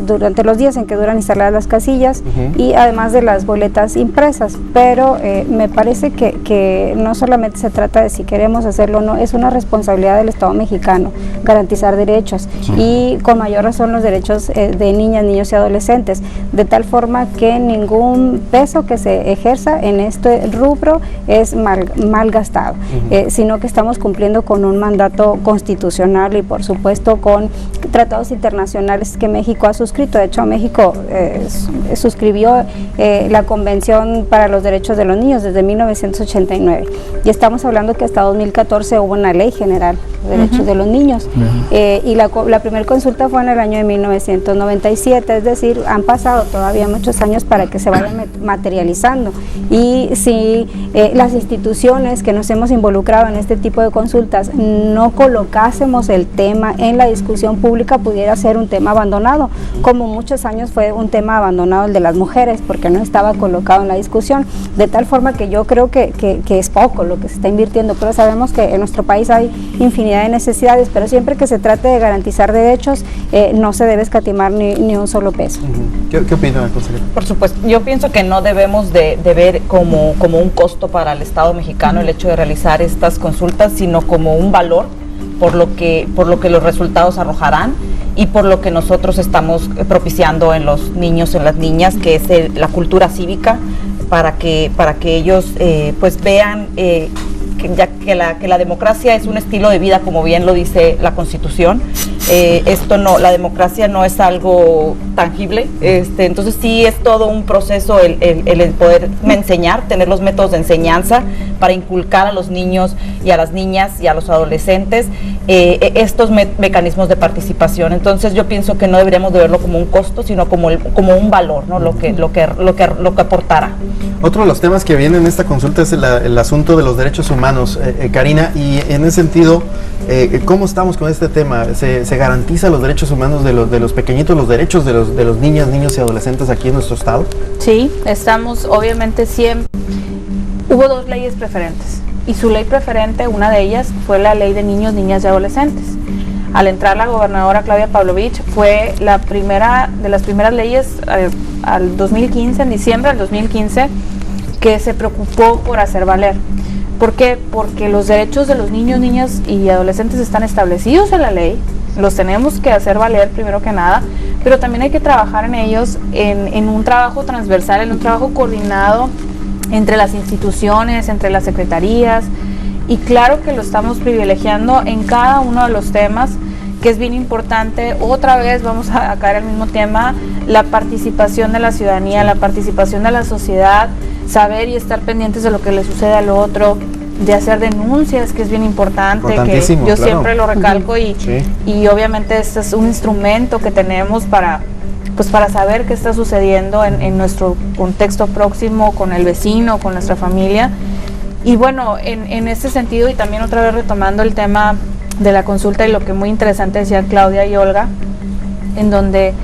durante los días en que duran instaladas las casillas y además de las boletas impresas. Pero me parece que no solamente se trata de si queremos hacerlo o no, es una responsabilidad del Estado mexicano garantizar derechos y con mayor razón los derechos de niñas, niños y adolescentes, de tal forma que ningún peso que se ejerza en este rubro es mal gastado, sino que estamos cumpliendo con un mandato constitucional y por supuesto con tratados internacionales que México ha suscrito. De hecho, México suscribió la Convención para los Derechos de los Niños desde 1989 y estamos hablando que hasta 2014 hubo una Ley General de Derechos de los Niños y la primera consulta fue en el año de 1997, es decir, han pasado todavía muchos años para que se vaya materializando. Y si las instituciones que nos hemos involucrado en este tipo de consultas no colocásemos el tema en la discusión pública, pudiera ser un tema abandonado, como muchos años fue un tema abandonado el de las mujeres, porque no estaba colocado en la discusión, de tal forma que yo creo que es poco lo que se está invirtiendo, pero sabemos que en nuestro país hay infinidad de necesidades, pero siempre que se trate de garantizar derechos, no se debe escatimar ni un solo peso. ¿Qué opina la consejera? Por supuesto, yo pienso que no debemos de ver como un costo para el Estado mexicano el hecho de realizar estas consultas, sino como un valor por lo que los resultados arrojarán y por lo que nosotros estamos propiciando en los niños, en las niñas, que es la cultura cívica, para que ellos pues vean que la democracia es un estilo de vida, como bien lo dice la Constitución. La democracia no es algo tangible, entonces sí es todo un proceso el poder enseñar, tener los métodos de enseñanza para inculcar a los niños y a las niñas y a los adolescentes estos mecanismos de participación. Entonces yo pienso que no deberíamos de verlo como un costo, sino como un valor, ¿no? Lo que aportará. Otro de los temas que viene en esta consulta es el asunto de los derechos humanos, Karina, y en ese sentido, ¿cómo estamos con este tema? ¿Se garantiza los derechos humanos de los pequeñitos, los derechos de los niños y adolescentes aquí en nuestro estado? Sí, estamos obviamente siempre. Hubo 2 leyes preferentes y su ley preferente, una de ellas fue la ley de niños, niñas y adolescentes. Al entrar la gobernadora Claudia Pavlovich fue la primera de las primeras leyes al 2015, en diciembre del 2015, que se preocupó por hacer valer. ¿Por qué? Porque los derechos de los niños, niñas y adolescentes están establecidos en la ley, los tenemos que hacer valer primero que nada, pero también hay que trabajar en ellos en un trabajo transversal, en un trabajo coordinado entre las instituciones, entre las secretarías, y claro que lo estamos privilegiando en cada uno de los temas, que es bien importante. Otra vez vamos a caer al mismo tema, la participación de la ciudadanía, la participación de la sociedad, saber y estar pendientes de lo que le sucede al otro, de hacer denuncias, que es bien importante, que yo siempre lo recalco y obviamente este es un instrumento que tenemos para saber qué está sucediendo en nuestro contexto próximo, con el vecino, con nuestra familia. Y bueno, en este sentido, y también otra vez retomando el tema de la consulta y lo que muy interesante decían Claudia y Olga, en donde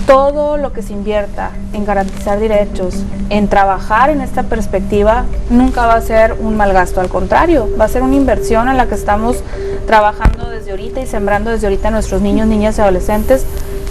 todo lo que se invierta en garantizar derechos, en trabajar en esta perspectiva, nunca va a ser un mal gasto, al contrario, va a ser una inversión en la que estamos trabajando desde ahorita y sembrando desde ahorita a nuestros niños, niñas y adolescentes,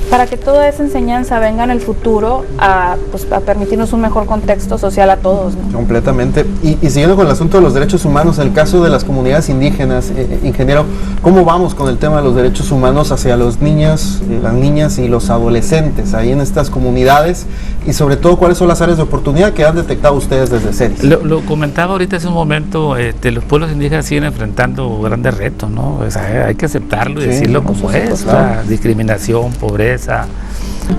para que toda esa enseñanza venga en el futuro a permitirnos un mejor contexto social a todos, ¿no? Completamente. Y siguiendo con el asunto de los derechos humanos, en el caso de las comunidades indígenas, ingeniero, ¿cómo vamos con el tema de los derechos humanos hacia los niños, las niñas y los adolescentes ahí en estas comunidades? Y sobre todo, ¿cuáles son las áreas de oportunidad que han detectado ustedes desde CEDIS? Lo comentaba ahorita hace un momento, los pueblos indígenas siguen enfrentando grandes retos, ¿no? O sea, hay que aceptarlo y decirlo como es, claro. Discriminación, pobreza.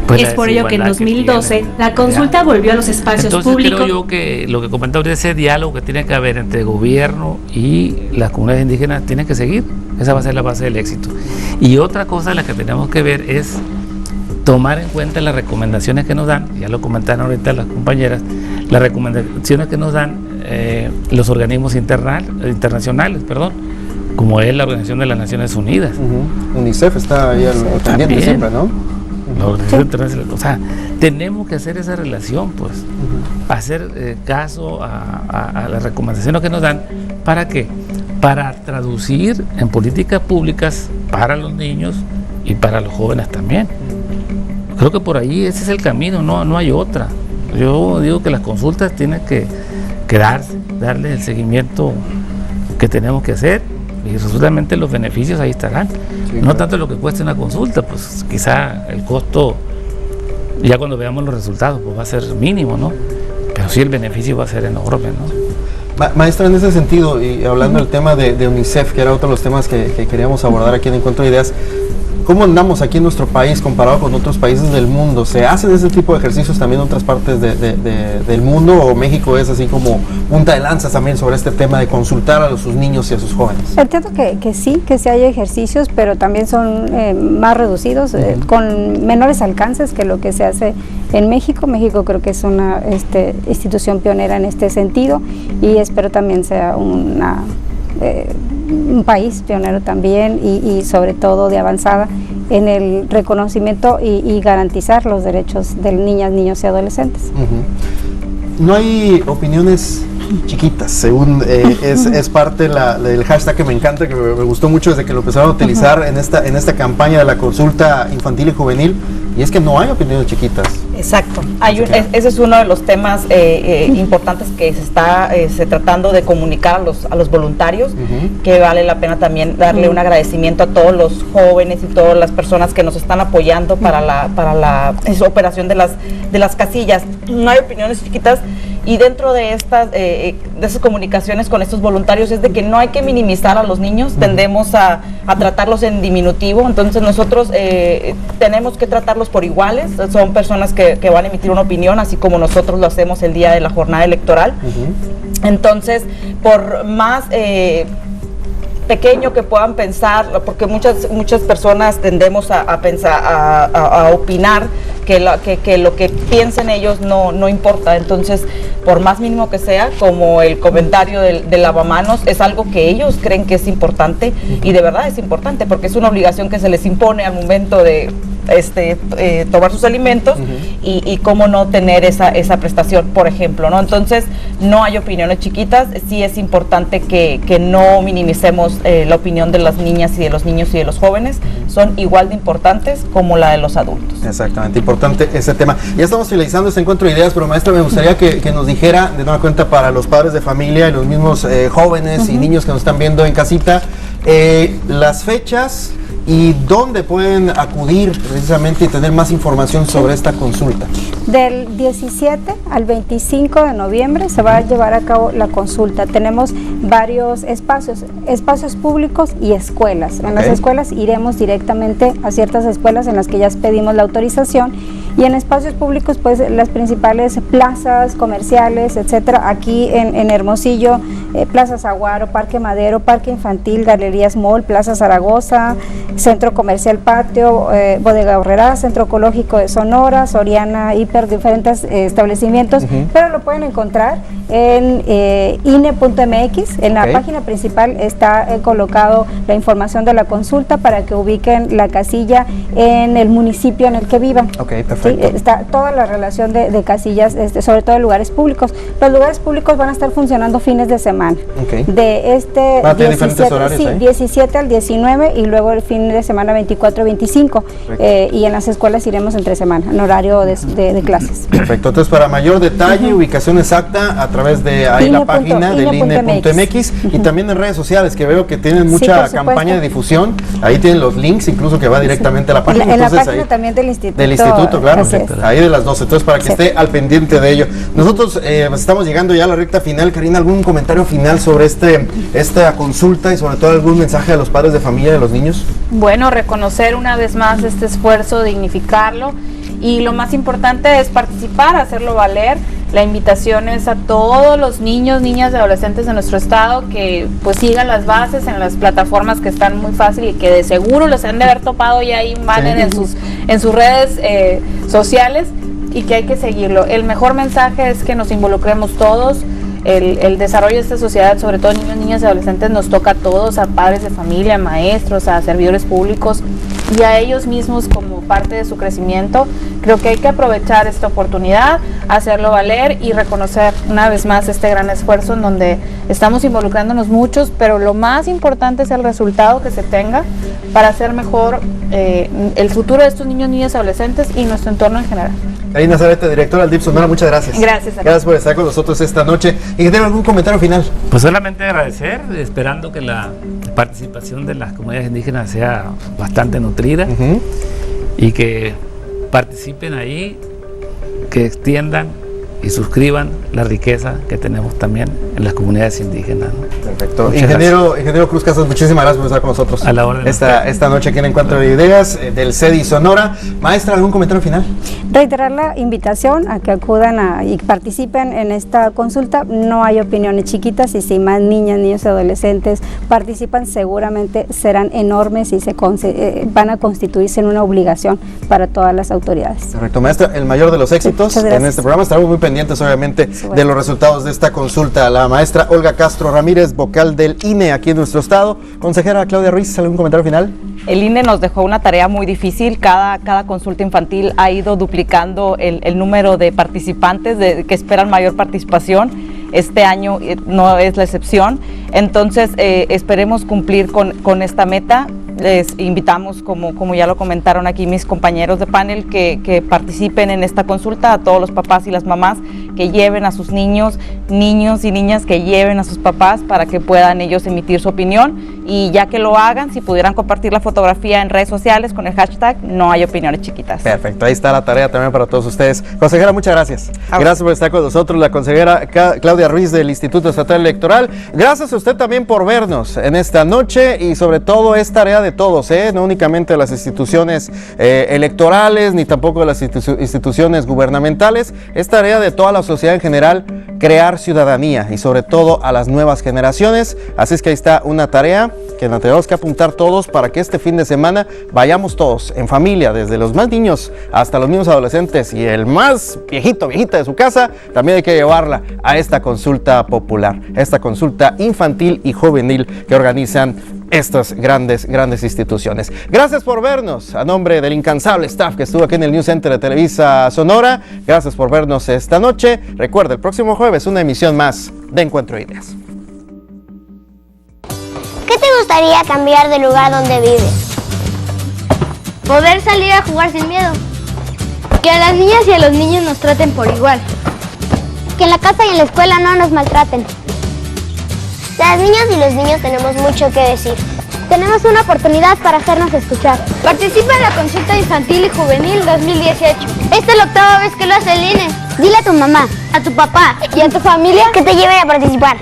Pues es por ello que en 2012 la consulta volvió a los espacios Entonces, públicos. Creo yo que lo que comentaba ahorita, ese diálogo que tiene que haber entre gobierno y las comunidades indígenas tiene que seguir. Esa va a ser la base del éxito. Y otra cosa la que tenemos que ver es tomar en cuenta las recomendaciones que nos dan, ya lo comentaron ahorita las compañeras, las recomendaciones que nos dan los organismos internacionales, como es la Organización de las Naciones Unidas. UNICEF está ahí al pendiente siempre, ¿no? O sea, tenemos que hacer esa relación, hacer caso a las recomendaciones que nos dan. ¿Para qué? para traducir en políticas públicas para los niños y para los jóvenes también. Creo que por ahí ese es el camino, no hay otra. Yo digo que las consultas tienen que darle el seguimiento que tenemos que hacer, y absolutamente los beneficios ahí estarán. Sí, no tanto lo que cueste una consulta, pues quizá el costo, ya cuando veamos los resultados, pues va a ser mínimo, ¿no? Pero sí el beneficio va a ser enorme, ¿no? Maestra, en ese sentido, y hablando del tema de UNICEF, que era otro de los temas que queríamos abordar aquí en Encuentro de Ideas, ¿cómo andamos aquí en nuestro país comparado con otros países del mundo? ¿Se hacen ese tipo de ejercicios también en otras partes del mundo, o México es así como punta de lanza también sobre este tema de consultar a sus niños y a sus jóvenes? Entiendo que sí hay ejercicios, pero también son más reducidos, con menores alcances que lo que se hace en México. México creo que es una institución pionera en este sentido, y espero también sea un país pionero también, y sobre todo de avanzada en el reconocimiento y garantizar los derechos de niñas, niños y adolescentes. No hay opiniones chiquitas, según es parte del hashtag que me encanta, que me gustó mucho desde que lo empezaron a utilizar en esta campaña de la consulta infantil y juvenil, y es que no hay opiniones chiquitas. Exacto, ese es uno de los temas importantes que se está tratando de comunicar a los voluntarios, que vale la pena también darle un agradecimiento a todos los jóvenes y todas las personas que nos están apoyando para la operación de las casillas. No hay opiniones chiquitas, y dentro de esas comunicaciones con estos voluntarios es de que no hay que minimizar a los niños, tendemos a tratarlos en diminutivo, entonces nosotros tenemos que tratarlos por iguales, son personas que van a emitir una opinión, así como nosotros lo hacemos el día de la jornada electoral. Entonces, por más pequeño que puedan pensar, porque muchas personas tendemos a pensar, a opinar que lo que piensen ellos no importa. Entonces, por más mínimo que sea, como el comentario del lavamanos, es algo que ellos creen que es importante, y de verdad es importante, porque es una obligación que se les impone al momento de tomar sus alimentos, y cómo no tener esa prestación, por ejemplo, ¿no? Entonces, no hay opiniones chiquitas, sí es importante que no minimicemos la opinión de las niñas y de los niños y de los jóvenes, son igual de importantes como la de los adultos. Exactamente, importante ese tema. Ya estamos finalizando este encuentro de ideas, pero maestra, me gustaría que nos dijera, de nueva cuenta, para los padres de familia y los mismos jóvenes y niños que nos están viendo en casita, las fechas y dónde pueden acudir precisamente y tener más información sobre esta consulta. Del 17 al 25 de noviembre se va a llevar a cabo la consulta. Tenemos varios espacios públicos y escuelas. En las escuelas iremos directamente a ciertas escuelas en las que ya pedimos la autorización, y en espacios públicos, pues las principales plazas comerciales, etcétera, aquí en Hermosillo, Plaza Saguaro, Parque Madero, Parque Infantil, Galerías Mall, Plaza Zaragoza, Centro Comercial Patio, Bodega Aurrerá, Centro Ecológico de Sonora, Soriana, Hiper, diferentes establecimientos, pero lo pueden encontrar en INE.mx, en la página principal está colocado la información de la consulta para que ubiquen la casilla en el municipio en el que vivan. Ok, perfecto. Sí, está toda la relación de casillas, sobre todo en lugares públicos. Los lugares públicos van a estar funcionando fines de semana. De 17 al 19, y luego el fin de semana 24-25, y en las escuelas iremos entre semana, en horario de clases. Perfecto, entonces para mayor detalle, ubicación exacta, a través de ahí la página del INE.mx, y también en redes sociales, que veo que tienen mucha campaña de difusión, ahí tienen los links, incluso que va directamente a la página. En la página también del instituto. Del instituto, claro, ahí de las 12, entonces para que esté al pendiente de ello. Nosotros estamos llegando ya a la recta final. Karina, ¿algún comentario final sobre esta consulta, y sobre todo algún mensaje a los padres de familia de los niños? Bueno, reconocer una vez más este esfuerzo, dignificarlo, y lo más importante es participar, hacerlo valer. La invitación es a todos los niños, niñas y adolescentes de nuestro estado que pues sigan las bases en las plataformas que están muy fácil, y que de seguro los han de haber topado ya ahí un banner en sus redes sociales, y que hay que seguirlo. El mejor mensaje es que nos involucremos todos. El desarrollo de esta sociedad, sobre todo niños, niñas y adolescentes, nos toca a todos, a padres de familia, a maestros, a servidores públicos, y a ellos mismos como parte de su crecimiento. Creo que hay que aprovechar esta oportunidad, hacerlo valer y reconocer una vez más este gran esfuerzo en donde estamos involucrándonos muchos, pero lo más importante es el resultado que se tenga para hacer mejor el futuro de estos niños, niñas, adolescentes y nuestro entorno en general. Karina Zarate, directora del DIF Sonora, muchas gracias. Gracias. Gracias por estar con nosotros esta noche. ¿Y tiene algún comentario final? Pues solamente agradecer, esperando que la participación de las comunidades indígenas sea bastante nutrida y que participen ahí, que extiendan y suscriban la riqueza que tenemos también en las comunidades indígenas, ¿no? Perfecto. Ingeniero Cruz Casas, muchísimas gracias por estar con nosotros. A la orden. Esta noche aquí en Encuentro de Ideas del CEDI Sonora. Maestra, ¿algún comentario final? Reiterar la invitación a que acudan y participen en esta consulta. No hay opiniones chiquitas y si más niñas, niños y adolescentes participan, seguramente serán enormes y van a constituirse en una obligación para todas las autoridades. Correcto, maestra, el mayor de los éxitos en este programa. Estaremos muy pendientes obviamente de los resultados de esta consulta. La maestra Olga Castro Ramírez, vocal del INE aquí en nuestro estado. Consejera Claudia Ruiz, ¿algún comentario final? El INE nos dejó una tarea muy difícil. Cada consulta infantil ha ido duplicando el número de participantes que esperan mayor participación. Este año no es la excepción. Entonces esperemos cumplir con esta meta. Les invitamos, como ya lo comentaron aquí mis compañeros de panel, que participen en esta consulta, a todos los papás y las mamás que lleven a sus niños y niñas que lleven a sus papás para que puedan ellos emitir su opinión, y ya que lo hagan, si pudieran compartir la fotografía en redes sociales con el hashtag No Hay Opiniones Chiquitas. Perfecto, ahí está la tarea también para todos ustedes. Consejera, muchas gracias. Gracias por estar con nosotros, la consejera Claudia Ruiz del Instituto Estatal Electoral. Gracias a usted también por vernos en esta noche, y sobre todo es tarea de todos, no únicamente de las instituciones electorales, ni tampoco de las instituciones gubernamentales. Es tarea de toda la sociedad en general crear ciudadanía, y sobre todo a las nuevas generaciones. Así es que ahí está una tarea que nos tenemos que apuntar todos para que este fin de semana vayamos todos en familia, desde los más niños hasta los niños adolescentes, y el más viejita de su casa, también hay que llevarla a esta consulta popular, esta consulta infantil y juvenil que organizan estas grandes instituciones. Gracias por vernos. A nombre del incansable staff que estuvo aquí en el News Center de Televisa Sonora, gracias por vernos esta noche. Recuerda, el próximo jueves una emisión más de Encuentro de Ideas. ¿Qué te gustaría cambiar del lugar donde vives? Poder salir a jugar sin miedo. Que a las niñas y a los niños nos traten por igual. Que en la casa y en la escuela no nos maltraten. Las niñas y los niños tenemos mucho que decir. Tenemos una oportunidad para hacernos escuchar. Participa en la consulta infantil y juvenil 2018. Esta es la 8ª vez que lo hace el INE. Dile a tu mamá, a tu papá y a tu familia que te lleven a participar.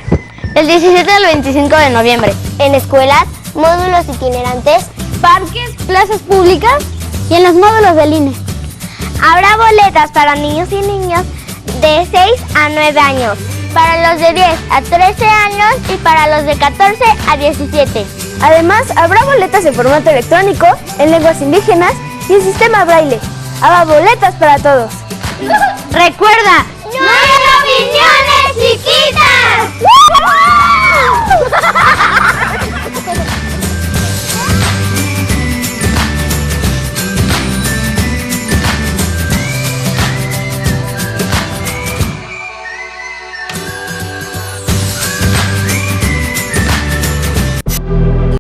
El 17 al 25 de noviembre. En escuelas, módulos itinerantes, parques, plazas públicas y en los módulos del INE. Habrá boletas para niños y niñas de 6 a 9 años. Para los de 10 a 13 años y para los de 14 a 17. Además, habrá boletas en formato electrónico, en lenguas indígenas y en sistema braille. Habrá boletas para todos. ¡Recuerda! ¡No hay opiniones chiquitas!